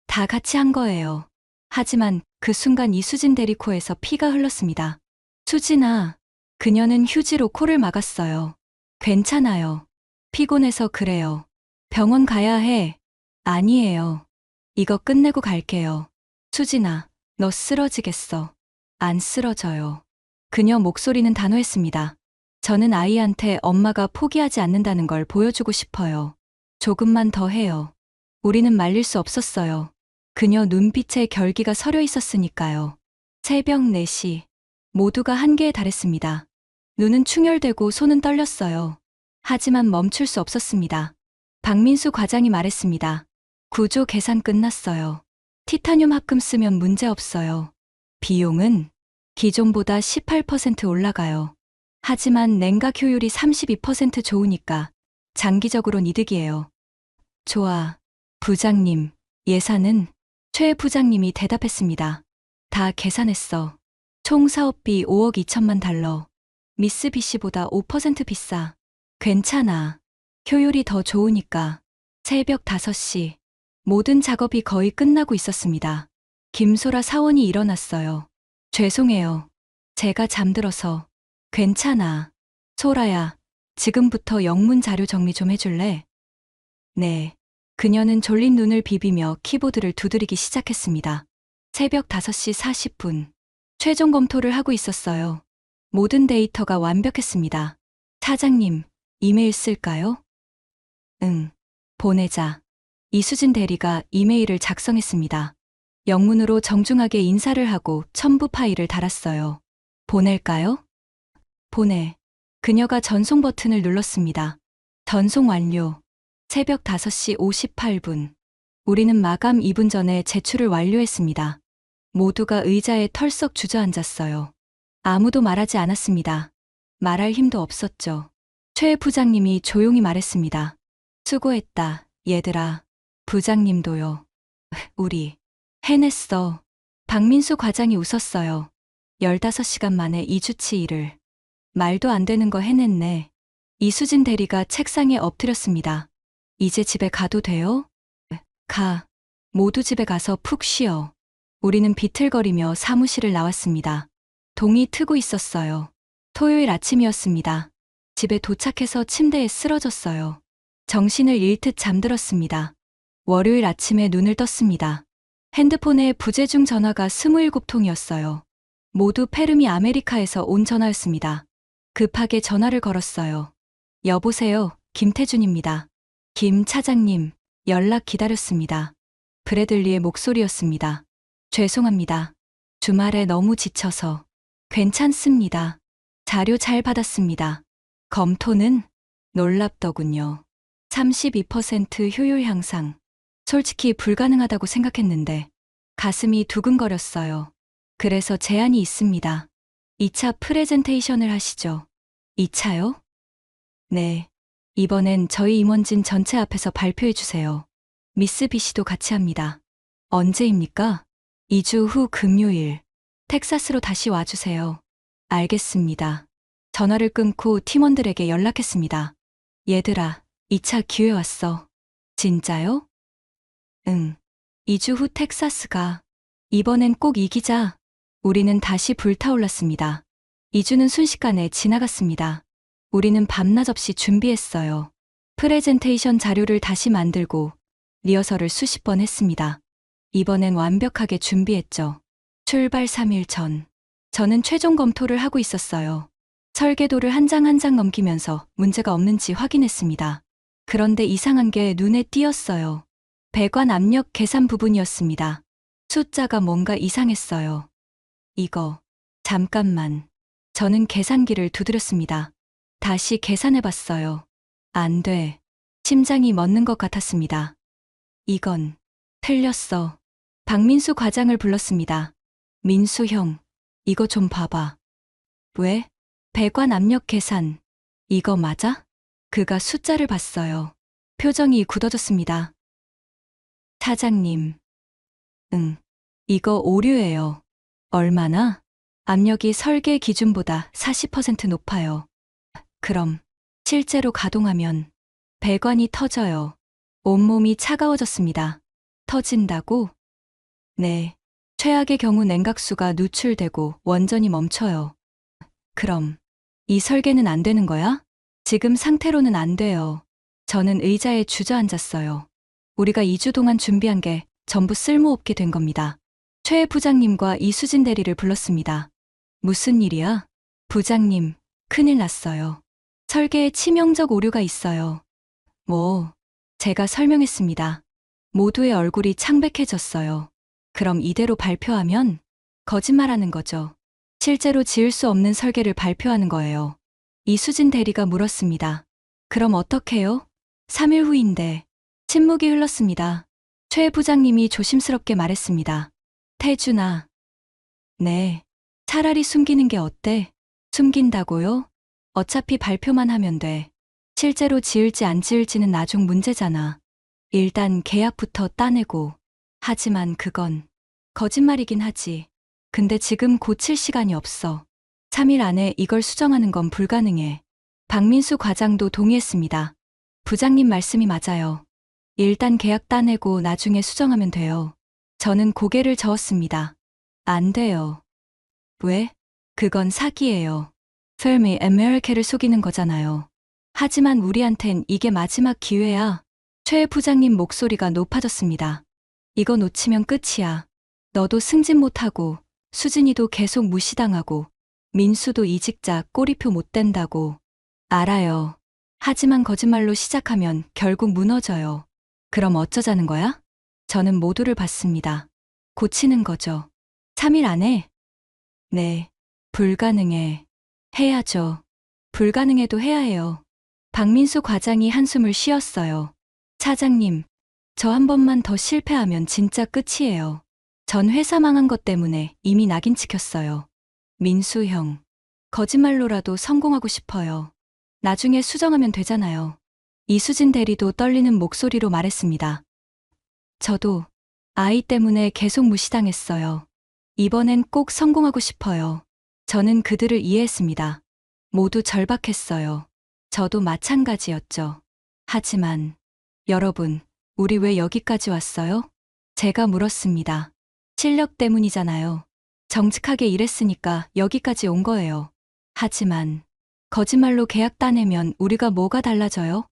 다 같이 한 거예요. 하지만 그 순간 이수진 대리 코에서 피가 흘렀습니다. 수진아, 그녀는 휴지로 코를 막았어요. 괜찮아요. 피곤해서 그래요. 병원 가야 해. 아니에요. 이거 끝내고 갈게요. 수진아, 너 쓰러지겠어. 안 쓰러져요. 그녀 목소리는 단호했습니다. 저는 아이한테 엄마가 포기하지 않는다는 걸 보여주고 싶어요. 조금만 더 해요. 우리는 말릴 수 없었어요. 그녀 눈빛에 결기가 서려 있었으니까요. 새벽 4시. 모두가 한계에 달했습니다. 눈은 충혈되고 손은 떨렸어요. 하지만 멈출 수 없었습니다. 박민수 과장이 말했습니다. 구조 계산 끝났어요. 티타늄 합금 쓰면 문제 없어요. 비용은 기존보다 18% 올라가요. 하지만 냉각 효율이 32% 좋으니까 장기적으로는 이득이에요. 좋아. 부장님, 예산은? 최 부장님이 대답했습니다. 다 계산했어. 총 사업비 5억 2천만 달러. 미쓰비시보다 5% 비싸. 괜찮아. 효율이 더 좋으니까. 새벽 5시. 모든 작업이 거의 끝나고 있었습니다. 김소라 사원이 일어났어요. 죄송해요. 제가 잠들어서. 괜찮아. 소라야, 지금부터 영문 자료 정리 좀 해줄래? 네. 그녀는 졸린 눈을 비비며 키보드를 두드리기 시작했습니다. 새벽 5시 40분. 최종 검토를 하고 있었어요. 모든 데이터가 완벽했습니다. 사장님, 이메일 쓸까요? 응. 보내자. 이수진 대리가 이메일을 작성했습니다. 영문으로 정중하게 인사를 하고 첨부 파일을 달았어요. 보낼까요? 보내. 그녀가 전송 버튼을 눌렀습니다. 전송 완료. 새벽 5시 58분. 우리는 마감 2분 전에 제출을 완료했습니다. 모두가 의자에 털썩 주저앉았어요. 아무도 말하지 않았습니다. 말할 힘도 없었죠. 최 부장님이 조용히 말했습니다. 수고했다, 얘들아. 부장님도요. 우리 해냈어. 박민수 과장이 웃었어요. 15시간 만에 2주치 일을. 말도 안 되는 거 해냈네. 이수진 대리가 책상에 엎드렸습니다. 이제 집에 가도 돼요? 가. 모두 집에 가서 푹 쉬어. 우리는 비틀거리며 사무실을 나왔습니다. 동이 트고 있었어요. 토요일 아침이었습니다. 집에 도착해서 침대에 쓰러졌어요. 정신을 잃듯 잠들었습니다. 월요일 아침에 눈을 떴습니다. 핸드폰에 부재중 전화가 27통이었어요. 모두 페르미 아메리카에서 온 전화였습니다. 급하게 전화를 걸었어요. 여보세요, 김태준입니다. 김 차장님, 연락 기다렸습니다. 브래들리의 목소리였습니다. 죄송합니다. 주말에 너무 지쳐서. 괜찮습니다. 자료 잘 받았습니다. 검토는? 놀랍더군요. 32% 효율 향상. 솔직히 불가능하다고 생각했는데 가슴이 두근거렸어요. 그래서 제안이 있습니다. 2차 프레젠테이션을 하시죠. 2차요? 네. 이번엔 저희 임원진 전체 앞에서 발표해 주세요. 미쓰비시도 같이 합니다. 언제입니까? 2주 후 금요일. 텍사스로 다시 와주세요. 알겠습니다. 전화를 끊고 팀원들에게 연락했습니다. 얘들아, 2차 기회 왔어. 진짜요? 응. 2주 후 텍사스가. 이번엔 꼭 이기자. 우리는 다시 불타올랐습니다. 2주는 순식간에 지나갔습니다. 우리는 밤낮 없이 준비했어요. 프레젠테이션 자료를 다시 만들고 리허설을 수십 번 했습니다. 이번엔 완벽하게 준비했죠. 출발 3일 전, 저는 최종 검토를 하고 있었어요. 설계도를 한 장 한 장 넘기면서 문제가 없는지 확인했습니다. 그런데 이상한 게 눈에 띄었어요. 배관 압력 계산 부분이었습니다. 숫자가 뭔가 이상했어요. 이거, 잠깐만. 저는 계산기를 두드렸습니다. 다시 계산해봤어요. 안 돼. 심장이 멎는 것 같았습니다. 이건 틀렸어. 박민수 과장을 불렀습니다. 민수 형, 이거 좀 봐봐. 왜? 배관 압력 계산. 이거 맞아? 그가 숫자를 봤어요. 표정이 굳어졌습니다. 차장님. 응. 이거 오류예요. 얼마나? 압력이 설계 기준보다 40% 높아요. 그럼 실제로 가동하면 배관이 터져요. 온몸이 차가워졌습니다. 터진다고? 네. 최악의 경우 냉각수가 누출되고 원전이 멈춰요. 그럼 이 설계는 안 되는 거야? 지금 상태로는 안 돼요. 저는 의자에 주저앉았어요. 우리가 2주 동안 준비한 게 전부 쓸모없게 된 겁니다. 최 부장님과 이수진 대리를 불렀습니다. 무슨 일이야? 부장님, 큰일 났어요. 설계에 치명적 오류가 있어요. 뭐, 제가 설명했습니다. 모두의 얼굴이 창백해졌어요. 그럼 이대로 발표하면 거짓말하는 거죠. 실제로 지을 수 없는 설계를 발표하는 거예요. 이수진 대리가 물었습니다. 그럼 어떡해요? 3일 후인데. 침묵이 흘렀습니다. 최 부장님이 조심스럽게 말했습니다. 태준아. 네. 차라리 숨기는 게 어때? 숨긴다고요? 어차피 발표만 하면 돼. 실제로 지을지 안 지을지는 나중 문제잖아. 일단 계약부터 따내고. 하지만 그건 거짓말이긴 하지. 근데 지금 고칠 시간이 없어. 3일 안에 이걸 수정하는 건 불가능해. 박민수 과장도 동의했습니다. 부장님 말씀이 맞아요. 일단 계약 따내고 나중에 수정하면 돼요. 저는 고개를 저었습니다. 안 돼요. 왜? 그건 사기예요. 펠미 아메리카를 속이는 거잖아요. 하지만 우리한텐 이게 마지막 기회야. 최 부장님 목소리가 높아졌습니다. 이거 놓치면 끝이야. 너도 승진 못하고, 수진이도 계속 무시당하고, 민수도 이직자 꼬리표 못 된다고. 알아요. 하지만 거짓말로 시작하면 결국 무너져요. 그럼 어쩌자는 거야? 저는 모두를 봤습니다. 고치는 거죠. 3일 안에? 네. 불가능해. 해야죠. 불가능해도 해야 해요. 박민수 과장이 한숨을 쉬었어요. 차장님, 저 한 번만 더 실패하면 진짜 끝이에요. 전 회사 망한 것 때문에 이미 낙인 찍혔어요. 민수 형, 거짓말로라도 성공하고 싶어요. 나중에 수정하면 되잖아요. 이수진 대리도 떨리는 목소리로 말했습니다. 저도 아이 때문에 계속 무시당했어요. 이번엔 꼭 성공하고 싶어요. 저는 그들을 이해했습니다. 모두 절박했어요. 저도 마찬가지였죠. 하지만 여러분, 우리 왜 여기까지 왔어요? 제가 물었습니다. 실력 때문이잖아요. 정직하게 일했으니까 여기까지 온 거예요. 하지만 거짓말로 계약 따내면 우리가 뭐가 달라져요?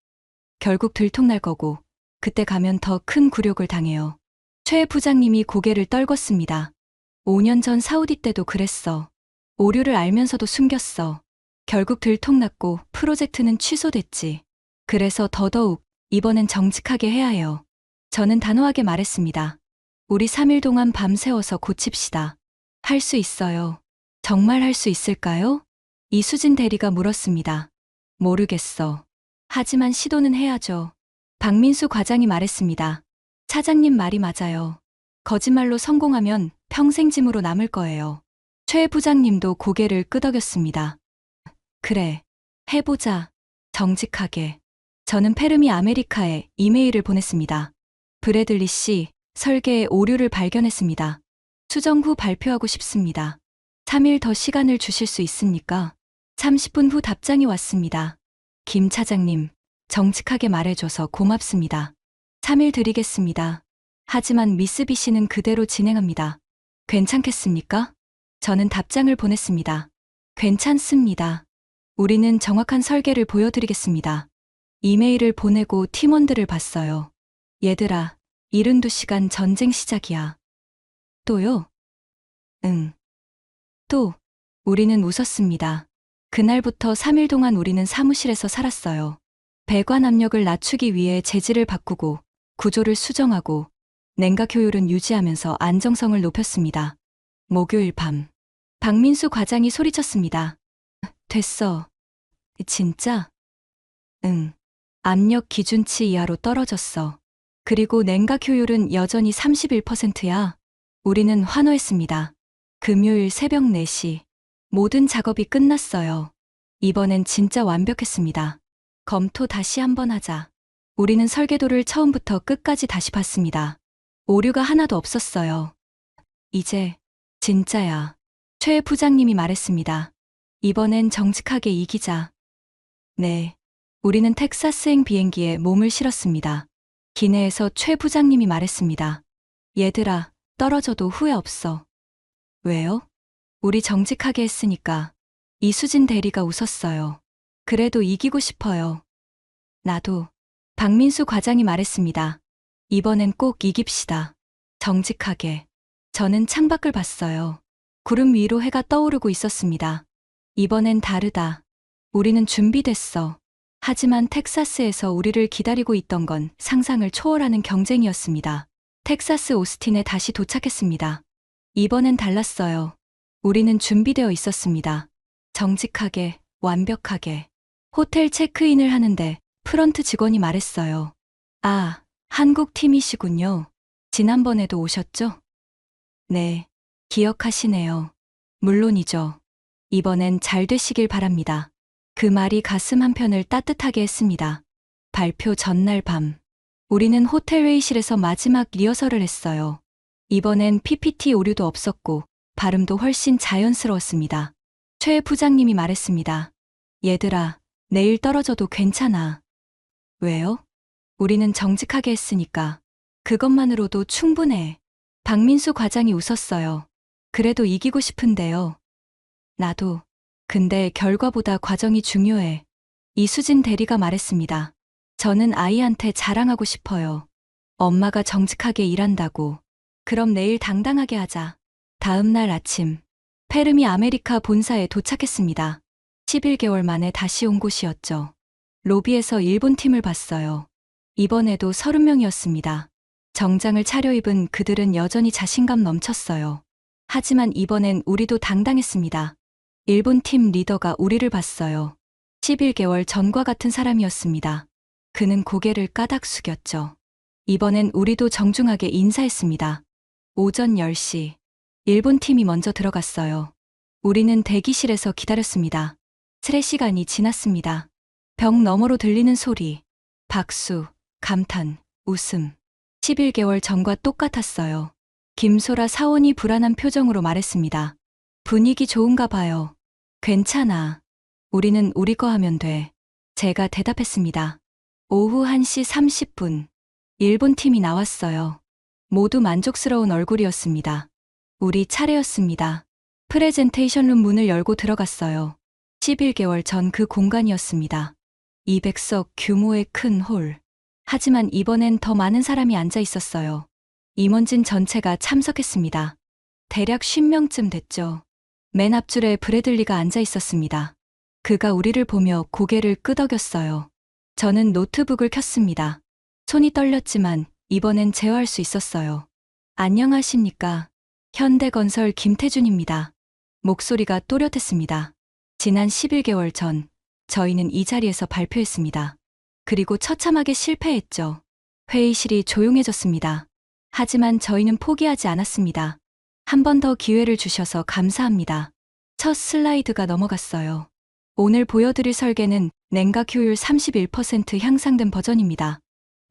결국 들통날 거고 그때 가면 더 큰 굴욕을 당해요. 최 부장님이 고개를 떨궜습니다. 5년 전 사우디 때도 그랬어. 오류를 알면서도 숨겼어. 결국 들통났고 프로젝트는 취소됐지. 그래서 더더욱 이번엔 정직하게 해야 해요. 저는 단호하게 말했습니다. 우리 3일 동안 밤새워서 고칩시다. 할 수 있어요. 정말 할 수 있을까요? 이수진 대리가 물었습니다. 모르겠어. 하지만 시도는 해야죠. 박민수 과장이 말했습니다. 차장님 말이 맞아요. 거짓말로 성공하면 평생 짐으로 남을 거예요. 최 부장님도 고개를 끄덕였습니다. 그래, 해보자. 정직하게. 저는 페르미 아메리카에 이메일을 보냈습니다. 브래들리 씨, 설계에 오류를 발견했습니다. 수정 후 발표하고 싶습니다. 3일 더 시간을 주실 수 있습니까? 30분 후 답장이 왔습니다. 김 차장님, 정직하게 말해줘서 고맙습니다. 3일 드리겠습니다. 하지만 미쓰비시는 그대로 진행합니다. 괜찮겠습니까? 저는 답장을 보냈습니다. 괜찮습니다. 우리는 정확한 설계를 보여드리겠습니다. 이메일을 보내고 팀원들을 봤어요. 얘들아, 72시간 전쟁 시작이야. 또요? 응. 또, 우리는 웃었습니다. 그날부터 3일 동안 우리는 사무실에서 살았어요. 배관 압력을 낮추기 위해 재질을 바꾸고 구조를 수정하고 냉각 효율은 유지하면서 안정성을 높였습니다. 목요일 밤, 박민수 과장이 소리쳤습니다. 됐어. 진짜? 응. 압력 기준치 이하로 떨어졌어. 그리고 냉각 효율은 여전히 31%야. 우리는 환호했습니다. 금요일 새벽 4시. 모든 작업이 끝났어요. 이번엔 진짜 완벽했습니다. 검토 다시 한번 하자. 우리는 설계도를 처음부터 끝까지 다시 봤습니다. 오류가 하나도 없었어요. 이제 진짜야. 최 부장님이 말했습니다. 이번엔 정직하게 이기자. 네. 우리는 텍사스행 비행기에 몸을 실었습니다. 기내에서 최 부장님이 말했습니다. 얘들아, 떨어져도 후회 없어. 왜요? 우리 정직하게 했으니까. 이수진 대리가 웃었어요. 그래도 이기고 싶어요. 나도. 박민수 과장이 말했습니다. 이번엔 꼭 이깁시다. 정직하게. 저는 창밖을 봤어요. 구름 위로 해가 떠오르고 있었습니다. 이번엔 다르다. 우리는 준비됐어. 하지만 텍사스에서 우리를 기다리고 있던 건 상상을 초월하는 경쟁이었습니다. 텍사스 오스틴에 다시 도착했습니다. 이번엔 달랐어요. 우리는 준비되어 있었습니다. 정직하게, 완벽하게. 호텔 체크인을 하는데 프런트 직원이 말했어요. 아, 한국 팀이시군요. 지난번에도 오셨죠? 네, 기억하시네요. 물론이죠. 이번엔 잘 되시길 바랍니다. 그 말이 가슴 한편을 따뜻하게 했습니다. 발표 전날 밤. 우리는 호텔 회의실에서 마지막 리허설을 했어요. 이번엔 PPT 오류도 없었고 발음도 훨씬 자연스러웠습니다. 최 부장님이 말했습니다. 얘들아, 내일 떨어져도 괜찮아. 왜요? 우리는 정직하게 했으니까. 그것만으로도 충분해. 박민수 과장이 웃었어요. 그래도 이기고 싶은데요. 나도. 근데 결과보다 과정이 중요해. 이수진 대리가 말했습니다. 저는 아이한테 자랑하고 싶어요. 엄마가 정직하게 일한다고. 그럼 내일 당당하게 하자. 다음 날 아침, 페르미 아메리카 본사에 도착했습니다. 11개월 만에 다시 온 곳이었죠. 로비에서 일본 팀을 봤어요. 이번에도 30명이었습니다. 정장을 차려입은 그들은 여전히 자신감 넘쳤어요. 하지만 이번엔 우리도 당당했습니다. 일본 팀 리더가 우리를 봤어요. 11개월 전과 같은 사람이었습니다. 그는 고개를 까닥 숙였죠. 이번엔 우리도 정중하게 인사했습니다. 오전 10시. 일본 팀이 먼저 들어갔어요. 우리는 대기실에서 기다렸습니다. 트레 시간이 지났습니다. 벽 너머로 들리는 소리, 박수, 감탄, 웃음. 11개월 전과 똑같았어요. 김소라 사원이 불안한 표정으로 말했습니다. 분위기 좋은가 봐요. 괜찮아. 우리는 우리 거 하면 돼. 제가 대답했습니다. 오후 1시 30분. 일본 팀이 나왔어요. 모두 만족스러운 얼굴이었습니다. 우리 차례였습니다. 프레젠테이션룸 문을 열고 들어갔어요. 11개월 전 그 공간이었습니다. 200석 규모의 큰 홀. 하지만 이번엔 더 많은 사람이 앉아 있었어요. 임원진 전체가 참석했습니다. 대략 50명쯤 됐죠. 맨 앞줄에 브래들리가 앉아 있었습니다. 그가 우리를 보며 고개를 끄덕였어요. 저는 노트북을 켰습니다. 손이 떨렸지만 이번엔 제어할 수 있었어요. 안녕하십니까. 현대건설 김태준입니다. 목소리가 또렷했습니다. 지난 11개월 전 저희는 이 자리에서 발표했습니다. 그리고 처참하게 실패했죠. 회의실이 조용해졌습니다. 하지만 저희는 포기하지 않았습니다. 한 번 더 기회를 주셔서 감사합니다. 첫 슬라이드가 넘어갔어요. 오늘 보여드릴 설계는 냉각 효율 31% 향상된 버전입니다.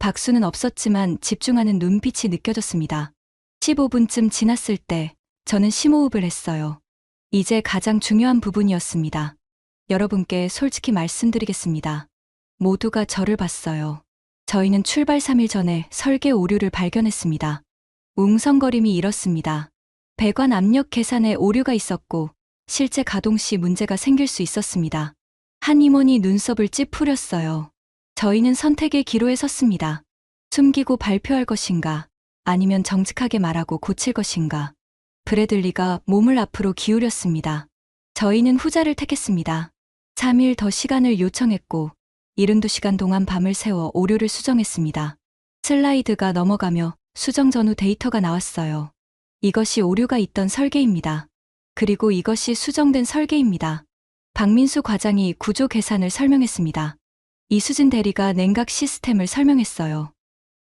박수는 없었지만 집중하는 눈빛이 느껴졌습니다. 15분쯤 지났을 때 저는 심호흡을 했어요. 이제 가장 중요한 부분이었습니다. 여러분께 솔직히 말씀드리겠습니다. 모두가 저를 봤어요. 저희는 출발 3일 전에 설계 오류를 발견했습니다. 웅성거림이 이렇습니다. 배관 압력 계산에 오류가 있었고 실제 가동 시 문제가 생길 수 있었습니다. 한 임원이 눈썹을 찌푸렸어요. 저희는 선택의 기로에 섰습니다. 숨기고 발표할 것인가, 아니면 정직하게 말하고 고칠 것인가. 브래들리가 몸을 앞으로 기울였습니다. 저희는 후자를 택했습니다. 3일 더 시간을 요청했고 72시간 동안 밤을 새워 오류를 수정했습니다. 슬라이드가 넘어가며 수정 전후 데이터가 나왔어요. 이것이 오류가 있던 설계입니다. 그리고 이것이 수정된 설계입니다. 박민수 과장이 구조 계산을 설명했습니다. 이수진 대리가 냉각 시스템을 설명했어요.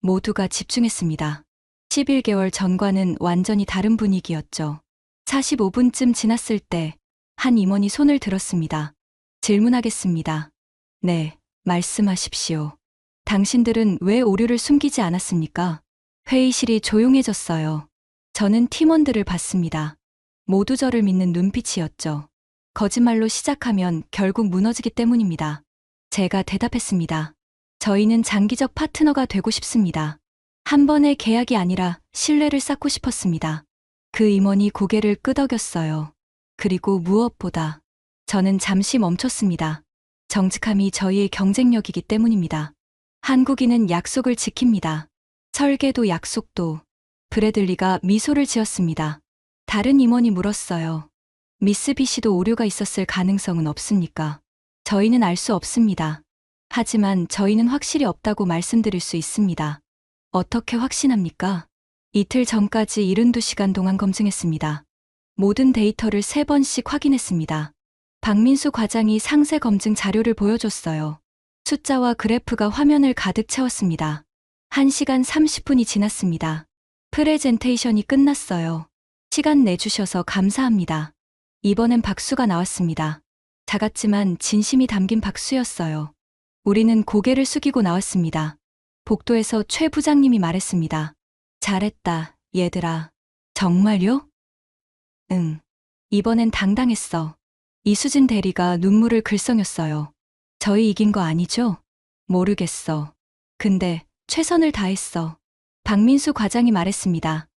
모두가 집중했습니다. 11개월 전과는 완전히 다른 분위기였죠. 45분쯤 지났을 때 한 임원이 손을 들었습니다. 질문하겠습니다. 네, 말씀하십시오. 당신들은 왜 오류를 숨기지 않았습니까? 회의실이 조용해졌어요. 저는 팀원들을 봤습니다. 모두 저를 믿는 눈빛이었죠. 거짓말로 시작하면 결국 무너지기 때문입니다. 제가 대답했습니다. 저희는 장기적 파트너가 되고 싶습니다. 한 번의 계약이 아니라 신뢰를 쌓고 싶었습니다. 그 임원이 고개를 끄덕였어요. 그리고 무엇보다 저는 잠시 멈췄습니다. 정직함이 저희의 경쟁력이기 때문입니다. 한국인은 약속을 지킵니다. 설계도 약속도. 브래들리가 미소를 지었습니다. 다른 임원이 물었어요. 미쓰비시도 오류가 있었을 가능성은 없습니까? 저희는 알 수 없습니다. 하지만 저희는 확실히 없다고 말씀드릴 수 있습니다. 어떻게 확신합니까? 이틀 전까지 72시간 동안 검증했습니다. 모든 데이터를 3번씩 확인했습니다. 박민수 과장이 상세 검증 자료를 보여줬어요. 숫자와 그래프가 화면을 가득 채웠습니다. 1시간 30분이 지났습니다. 프레젠테이션이 끝났어요. 시간 내주셔서 감사합니다. 이번엔 박수가 나왔습니다. 작았지만 진심이 담긴 박수였어요. 우리는 고개를 숙이고 나왔습니다. 복도에서 최 부장님이 말했습니다. 잘했다, 얘들아. 정말요? 응. 이번엔 당당했어. 이수진 대리가 눈물을 글썽였어요. 저희 이긴 거 아니죠? 모르겠어. 근데 최선을 다했어. 박민수 과장이 말했습니다.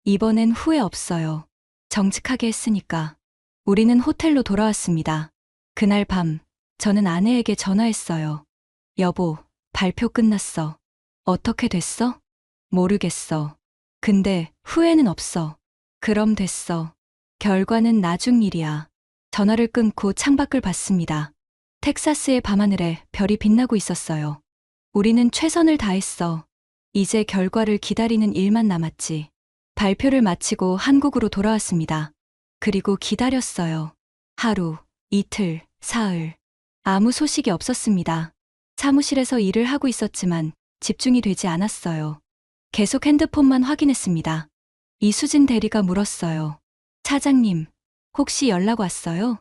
이번엔 후회 없어요. 정직하게 했으니까. 우리는 호텔로 돌아왔습니다. 그날 밤, 저는 아내에게 전화했어요. 여보, 발표 끝났어. 어떻게 됐어? 모르겠어. 근데 후회는 없어. 그럼 됐어. 결과는 나중 일이야. 전화를 끊고 창밖을 봤습니다. 텍사스의 밤하늘에 별이 빛나고 있었어요. 우리는 최선을 다했어. 이제 결과를 기다리는 일만 남았지. 발표를 마치고 한국으로 돌아왔습니다. 그리고 기다렸어요. 하루, 이틀, 사흘. 아무 소식이 없었습니다. 사무실에서 일을 하고 있었지만 집중이 되지 않았어요. 계속 핸드폰만 확인했습니다. 이수진 대리가 물었어요. 차장님, 혹시 연락 왔어요?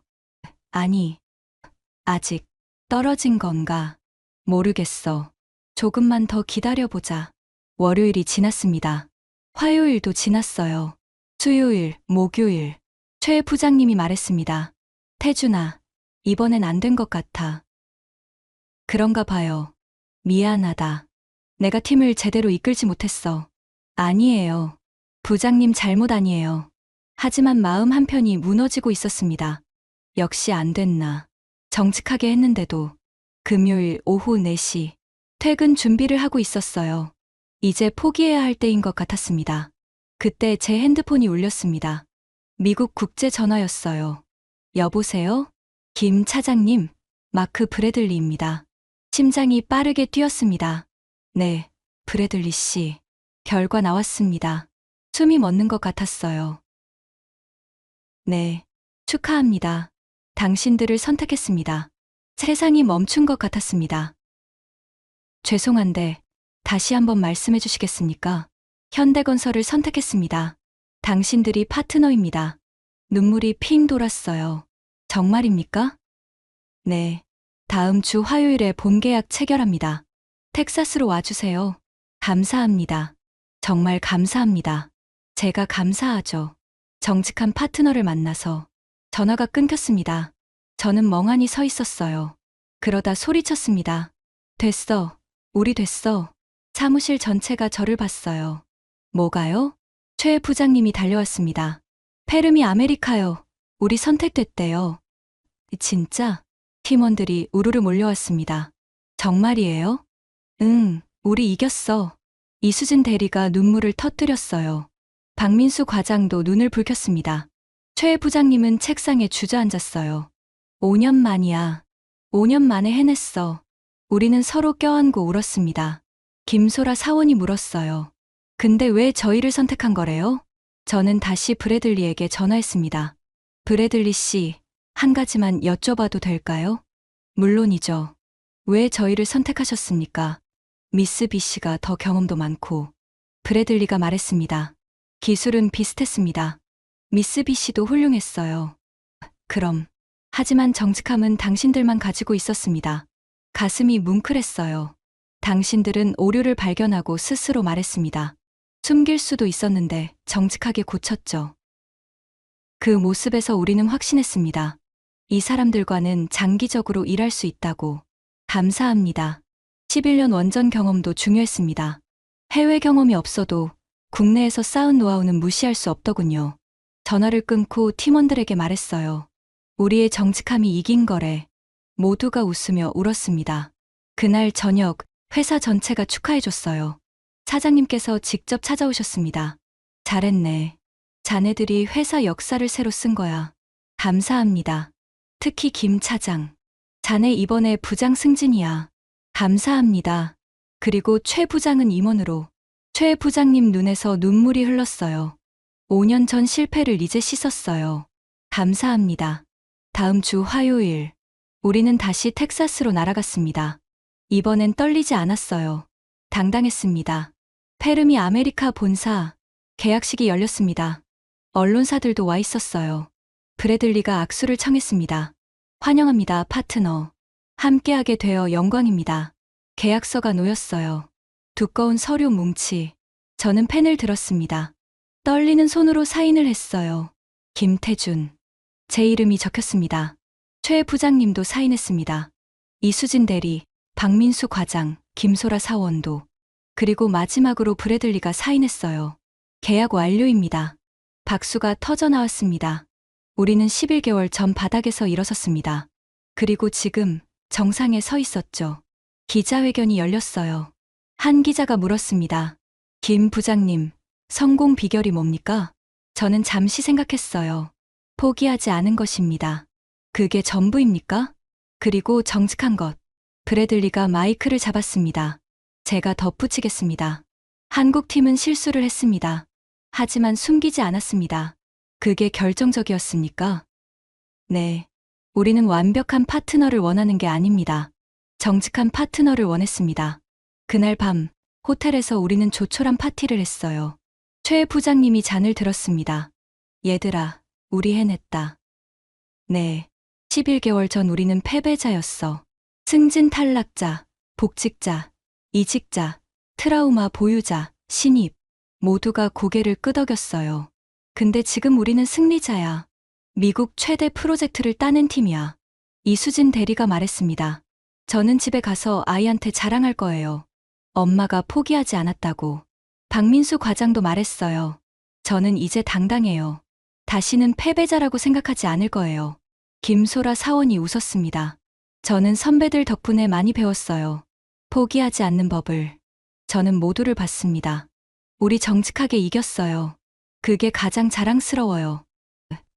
아니, 아직 떨어진 건가? 모르겠어. 조금만 더 기다려보자. 월요일이 지났습니다. 화요일도 지났어요. 수요일, 목요일. 최 부장님이 말했습니다. 태준아, 이번엔 안 된 것 같아. 그런가 봐요. 미안하다. 내가 팀을 제대로 이끌지 못했어. 아니에요. 부장님 잘못 아니에요. 하지만 마음 한편이 무너지고 있었습니다. 역시 안 됐나. 정직하게 했는데도. 금요일 오후 4시. 퇴근 준비를 하고 있었어요. 이제 포기해야 할 때인 것 같았습니다. 그때 제 핸드폰이 울렸습니다. 미국 국제 전화였어요. 여보세요? 김 차장님, 마크 브래들리입니다. 심장이 빠르게 뛰었습니다. 네, 브래들리 씨. 결과 나왔습니다. 숨이 멎는 것 같았어요. 네, 축하합니다. 당신들을 선택했습니다. 세상이 멈춘 것 같았습니다. 죄송한데 다시 한번 말씀해 주시겠습니까? 현대건설을 선택했습니다. 당신들이 파트너입니다. 눈물이 핑 돌았어요. 정말입니까? 네. 다음 주 화요일에 본계약 체결합니다. 텍사스로 와주세요. 감사합니다. 정말 감사합니다. 제가 감사하죠. 정직한 파트너를 만나서. 전화가 끊겼습니다. 저는 멍하니 서 있었어요. 그러다 소리쳤습니다. 됐어. 우리 됐어. 사무실 전체가 저를 봤어요. 뭐가요? 최 부장님이 달려왔습니다. 페르미 아메리카요. 우리 선택됐대요. 진짜? 팀원들이 우르르 몰려왔습니다. 정말이에요? 응, 우리 이겼어. 이수진 대리가 눈물을 터뜨렸어요. 박민수 과장도 눈을 붉혔습니다. 최 부장님은 책상에 주저앉았어요. 5년 만이야. 5년 만에 해냈어. 우리는 서로 껴안고 울었습니다. 김소라 사원이 물었어요. 근데 왜 저희를 선택한 거래요? 저는 다시 브래들리에게 전화했습니다. 브래들리 씨, 한 가지만 여쭤봐도 될까요? 물론이죠. 왜 저희를 선택하셨습니까? 미스 B 씨가 더 경험도 많고. 브래들리가 말했습니다. 기술은 비슷했습니다. 미스 B 씨도 훌륭했어요. 그럼. 하지만 정직함은 당신들만 가지고 있었습니다. 가슴이 뭉클했어요. 당신들은 오류를 발견하고 스스로 말했습니다. 숨길 수도 있었는데 정직하게 고쳤죠. 그 모습에서 우리는 확신했습니다. 이 사람들과는 장기적으로 일할 수 있다고. 감사합니다. 11년 원전 경험도 중요했습니다. 해외 경험이 없어도 국내에서 쌓은 노하우는 무시할 수 없더군요. 전화를 끊고 팀원들에게 말했어요. 우리의 정직함이 이긴 거래. 모두가 웃으며 울었습니다. 그날 저녁 회사 전체가 축하해줬어요. 사장님께서 직접 찾아오셨습니다. 잘했네. 자네들이 회사 역사를 새로 쓴 거야. 감사합니다. 특히 김 차장. 자네 이번에 부장 승진이야. 감사합니다. 그리고 최 부장은 임원으로. 최 부장님 눈에서 눈물이 흘렀어요. 5년 전 실패를 이제 씻었어요. 감사합니다. 다음 주 화요일, 우리는 다시 텍사스로 날아갔습니다. 이번엔 떨리지 않았어요. 당당했습니다. 페르미 아메리카 본사, 계약식이 열렸습니다. 언론사들도 와 있었어요. 브래들리가 악수를 청했습니다. 환영합니다, 파트너. 함께하게 되어 영광입니다. 계약서가 놓였어요. 두꺼운 서류 뭉치. 저는 펜을 들었습니다. 떨리는 손으로 사인을 했어요. 김태준. 제 이름이 적혔습니다. 최 부장님도 사인했습니다. 이수진 대리, 박민수 과장, 김소라 사원도. 그리고 마지막으로 브래들리가 사인했어요. 계약 완료입니다. 박수가 터져 나왔습니다. 우리는 11개월 전 바닥에서 일어섰습니다. 그리고 지금 정상에 서 있었죠. 기자회견이 열렸어요. 한 기자가 물었습니다. 김 부장님, 성공 비결이 뭡니까? 저는 잠시 생각했어요. 포기하지 않은 것입니다. 그게 전부입니까? 그리고 정직한 것. 브래들리가 마이크를 잡았습니다. 제가 덧붙이겠습니다. 한국팀은 실수를 했습니다. 하지만 숨기지 않았습니다. 그게 결정적이었습니까? 네. 우리는 완벽한 파트너를 원하는 게 아닙니다. 정직한 파트너를 원했습니다. 그날 밤, 호텔에서 우리는 조촐한 파티를 했어요. 최 부장님이 잔을 들었습니다. 얘들아, 우리 해냈다. 네. 11개월 전 우리는 패배자였어. 승진 탈락자, 복직자, 이직자, 트라우마 보유자, 신입. 모두가 고개를 끄덕였어요. 근데 지금 우리는 승리자야. 미국 최대 프로젝트를 따낸 팀이야. 이수진 대리가 말했습니다. 저는 집에 가서 아이한테 자랑할 거예요. 엄마가 포기하지 않았다고. 박민수 과장도 말했어요. 저는 이제 당당해요. 다시는 패배자라고 생각하지 않을 거예요. 김소라 사원이 웃었습니다. 저는 선배들 덕분에 많이 배웠어요. 포기하지 않는 법을. 저는 모두를 봤습니다. 우리 정직하게 이겼어요. 그게 가장 자랑스러워요.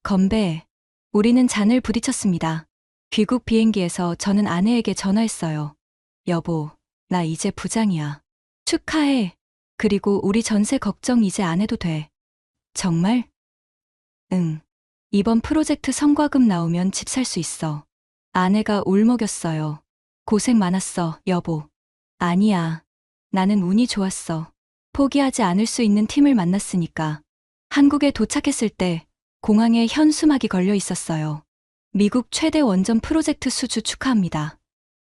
건배. 우리는 잔을 부딪혔습니다. 귀국 비행기에서 저는 아내에게 전화했어요. 여보, 나 이제 부장이야. 축하해. 그리고 우리 전세 걱정 이제 안 해도 돼. 정말? 응. 이번 프로젝트 성과금 나오면 집 살 수 있어. 아내가 울먹였어요. 고생 많았어, 여보. 아니야. 나는 운이 좋았어. 포기하지 않을 수 있는 팀을 만났으니까. 한국에 도착했을 때 공항에 현수막이 걸려 있었어요. 미국 최대 원전 프로젝트 수주 축하합니다.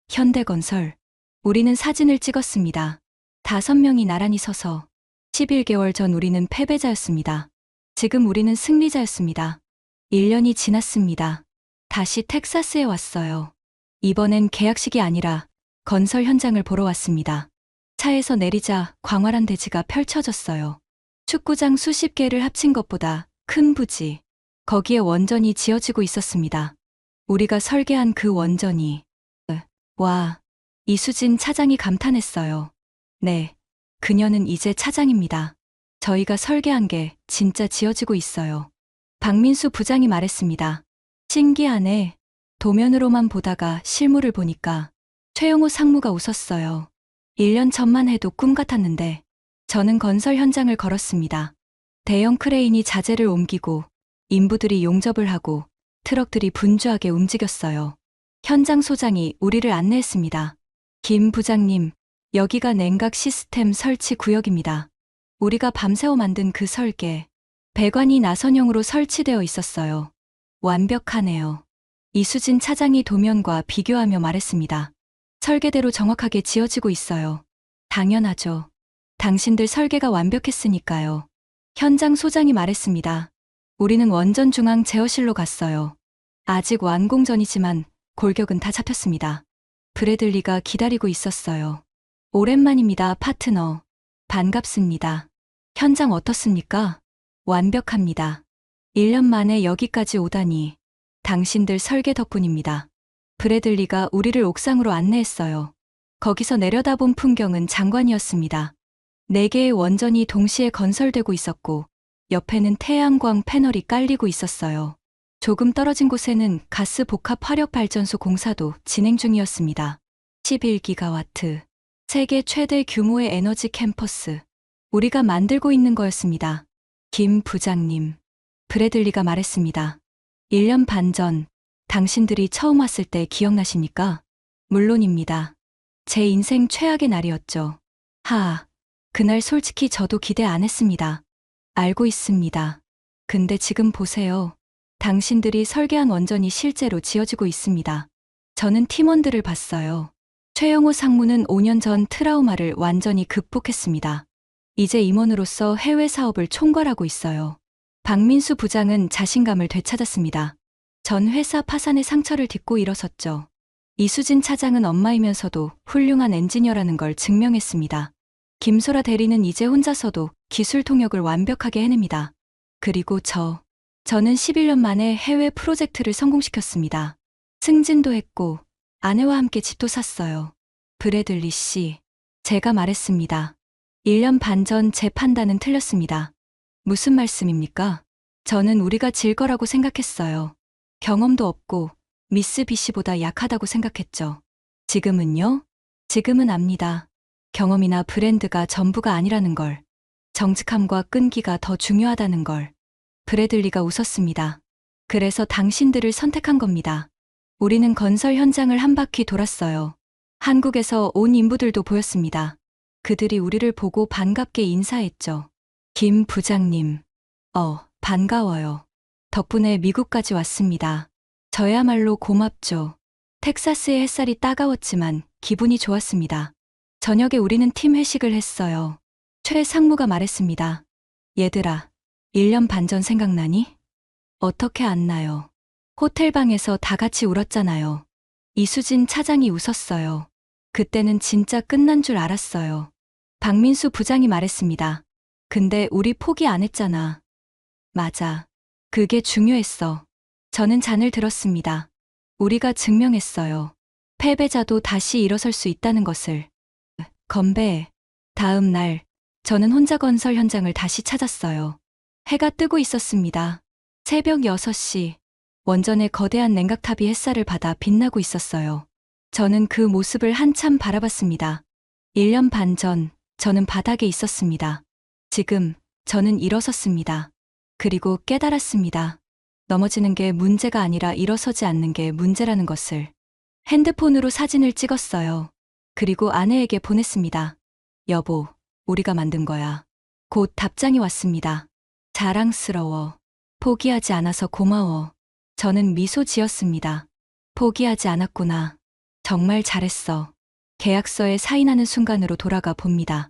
현대건설. 우리는 사진을 찍었습니다. 5명이 나란히 서서. 11개월 전 우리는 패배자였습니다. 지금 우리는 승리자였습니다. 1년이 지났습니다. 다시 텍사스에 왔어요. 이번엔 계약식이 아니라 건설 현장을 보러 왔습니다. 차에서 내리자 광활한 대지가 펼쳐졌어요. 축구장 수십 개를 합친 것보다 큰 부지. 거기에 원전이 지어지고 있었습니다. 우리가 설계한 그 원전이. 와, 이수진 차장이 감탄했어요. 네, 그녀는 이제 차장입니다. 저희가 설계한 게 진짜 지어지고 있어요. 박민수 부장이 말했습니다. 신기하네. 도면으로만 보다가 실물을 보니까 최용호 상무가 웃었어요. 1년 전만 해도 꿈 같았는데 저는 건설 현장을 걸었습니다. 대형 크레인이 자재를 옮기고 인부들이 용접을 하고 트럭들이 분주하게 움직였어요. 현장 소장이 우리를 안내했습니다. 김 부장님, 여기가 냉각 시스템 설치 구역입니다. 우리가 밤새워 만든 그 설계, 배관이 나선형으로 설치되어 있었어요. 완벽하네요. 이수진 차장이 도면과 비교하며 말했습니다. 설계대로 정확하게 지어지고 있어요. 당연하죠. 당신들 설계가 완벽했으니까요. 현장 소장이 말했습니다. 우리는 원전 중앙 제어실로 갔어요. 아직 완공 전이지만 골격은 다 잡혔습니다. 브래들리가 기다리고 있었어요. 오랜만입니다, 파트너. 반갑습니다. 현장 어떻습니까? 완벽합니다. 1년 만에 여기까지 오다니 당신들 설계 덕분입니다. 브래들리가 우리를 옥상으로 안내했어요. 거기서 내려다본 풍경은 장관이었습니다. 4개의 원전이 동시에 건설되고 있었고 옆에는 태양광 패널이 깔리고 있었어요. 조금 떨어진 곳에는 가스 복합 화력 발전소 공사도 진행 중이었습니다. 11기가와트. 세계 최대 규모의 에너지 캠퍼스. 우리가 만들고 있는 거였습니다. 김 부장님. 브래들리가 말했습니다. 1년 반 전, 당신들이 처음 왔을 때 기억나십니까? 물론입니다. 제 인생 최악의 날이었죠. 그날 솔직히 저도 기대 안 했습니다. 알고 있습니다. 근데 지금 보세요. 당신들이 설계한 원전이 실제로 지어지고 있습니다. 저는 팀원들을 봤어요. 최용호 상무는 5년 전 트라우마를 완전히 극복했습니다. 이제 임원으로서 해외 사업을 총괄하고 있어요. 박민수 부장은 자신감을 되찾았습니다. 전 회사 파산의 상처를 딛고 일어섰죠. 이수진 차장은 엄마이면서도 훌륭한 엔지니어라는 걸 증명했습니다. 김소라 대리는 이제 혼자서도 기술 통역을 완벽하게 해냅니다. 그리고 저는 11년 만에 해외 프로젝트를 성공시켰습니다. 승진도 했고 아내와 함께 집도 샀어요. 브래들리 씨, 제가 말했습니다. 1년 반 전 제 판단은 틀렸습니다. 무슨 말씀입니까? 저는 우리가 질 거라고 생각했어요. 경험도 없고 미쓰비시보다 약하다고 생각했죠. 지금은요? 지금은 압니다. 경험이나 브랜드가 전부가 아니라는 걸. 정직함과 끈기가 더 중요하다는 걸. 브래들리가 웃었습니다. 그래서 당신들을 선택한 겁니다. 우리는 건설 현장을 한 바퀴 돌았어요. 한국에서 온 인부들도 보였습니다. 그들이 우리를 보고 반갑게 인사했죠. 김 부장님. 반가워요. 덕분에 미국까지 왔습니다. 저야말로 고맙죠. 텍사스의 햇살이 따가웠지만 기분이 좋았습니다. 저녁에 우리는 팀 회식을 했어요. 최 상무가 말했습니다. 얘들아, 1년 반 전 생각나니? 어떻게 안 나요? 호텔방에서 다 같이 울었잖아요. 이수진 차장이 웃었어요. 그때는 진짜 끝난 줄 알았어요. 박민수 부장이 말했습니다. 근데 우리 포기 안 했잖아. 맞아. 그게 중요했어. 저는 잔을 들었습니다. 우리가 증명했어요. 패배자도 다시 일어설 수 있다는 것을. 건배. 다음 날, 저는 혼자 건설 현장을 다시 찾았어요. 해가 뜨고 있었습니다. 새벽 6시. 원전의 거대한 냉각탑이 햇살을 받아 빛나고 있었어요. 저는 그 모습을 한참 바라봤습니다. 1년 반 전, 저는 바닥에 있었습니다. 지금, 저는 일어섰습니다. 그리고 깨달았습니다. 넘어지는 게 문제가 아니라 일어서지 않는 게 문제라는 것을. 핸드폰으로 사진을 찍었어요. 그리고 아내에게 보냈습니다. 여보, 우리가 만든 거야. 곧 답장이 왔습니다. 자랑스러워. 포기하지 않아서 고마워. 저는 미소 지었습니다. 포기하지 않았구나. 정말 잘했어. 계약서에 사인하는 순간으로 돌아가 봅니다.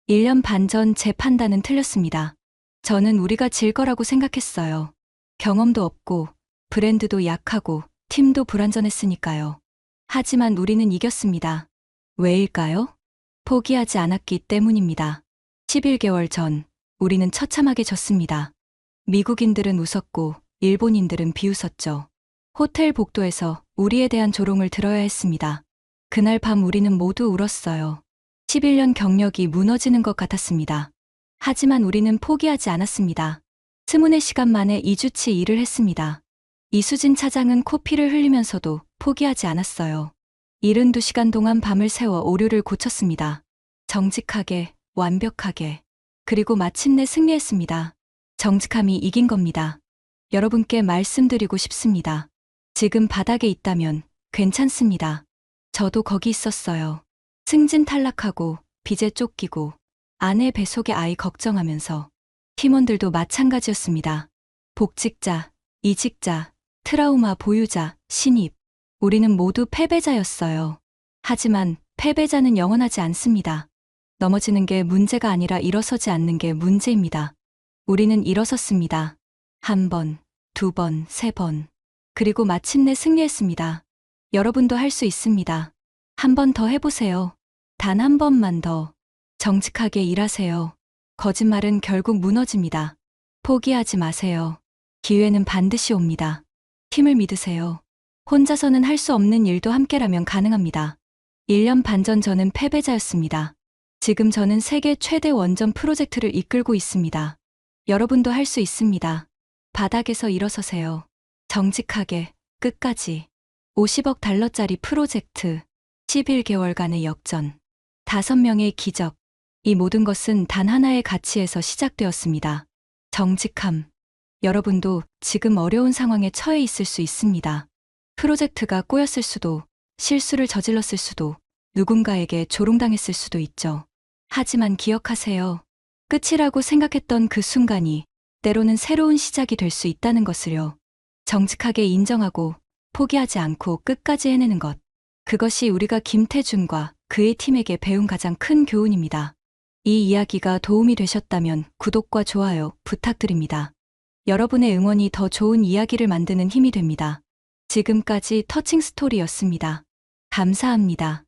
1년 반 전 제 판단은 틀렸습니다. 저는 우리가 질 거라고 생각했어요. 경험도 없고, 브랜드도 약하고, 팀도 불완전했으니까요. 하지만 우리는 이겼습니다. 왜일까요? 포기하지 않았기 때문입니다. 11개월 전, 우리는 처참하게 졌습니다. 미국인들은 웃었고, 일본인들은 비웃었죠. 호텔 복도에서 우리에 대한 조롱을 들어야 했습니다. 그날 밤 우리는 모두 울었어요. 11년 경력이 무너지는 것 같았습니다. 하지만 우리는 포기하지 않았습니다. 스문의 시간 만에 2주치 일을 했습니다. 이수진 차장은 코피를 흘리면서도 포기하지 않았어요. 72시간 동안 밤을 새워 오류를 고쳤습니다. 정직하게, 완벽하게. 그리고 마침내 승리했습니다. 정직함이 이긴 겁니다. 여러분께 말씀드리고 싶습니다. 지금 바닥에 있다면 괜찮습니다. 저도 거기 있었어요. 승진 탈락하고 빚에 쫓기고 아내 뱃속의 아이 걱정하면서 팀원들도 마찬가지였습니다. 복직자, 이직자, 트라우마 보유자, 신입. 우리는 모두 패배자였어요. 하지만 패배자는 영원하지 않습니다. 넘어지는 게 문제가 아니라 일어서지 않는 게 문제입니다. 우리는 일어섰습니다. 1번, 2번, 3번. 그리고 마침내 승리했습니다. 여러분도 할 수 있습니다. 한 번 더 해보세요. 단 한 번만 더. 정직하게 일하세요. 거짓말은 결국 무너집니다. 포기하지 마세요. 기회는 반드시 옵니다. 팀을 믿으세요. 혼자서는 할 수 없는 일도 함께라면 가능합니다. 1년 반 전 저는 패배자였습니다. 지금 저는 세계 최대 원전 프로젝트를 이끌고 있습니다. 여러분도 할 수 있습니다. 바닥에서 일어서세요. 정직하게, 끝까지. 50억 달러짜리 프로젝트, 11개월간의 역전, 5명의 기적. 이 모든 것은 단 하나의 가치에서 시작되었습니다. 정직함. 여러분도 지금 어려운 상황에 처해 있을 수 있습니다. 프로젝트가 꼬였을 수도, 실수를 저질렀을 수도, 누군가에게 조롱당했을 수도 있죠. 하지만 기억하세요. 끝이라고 생각했던 그 순간이 때로는 새로운 시작이 될 수 있다는 것을요. 정직하게 인정하고 포기하지 않고 끝까지 해내는 것. 그것이 우리가 김태준과 그의 팀에게 배운 가장 큰 교훈입니다. 이 이야기가 도움이 되셨다면 구독과 좋아요 부탁드립니다. 여러분의 응원이 더 좋은 이야기를 만드는 힘이 됩니다. 지금까지 터칭 스토리였습니다. 감사합니다.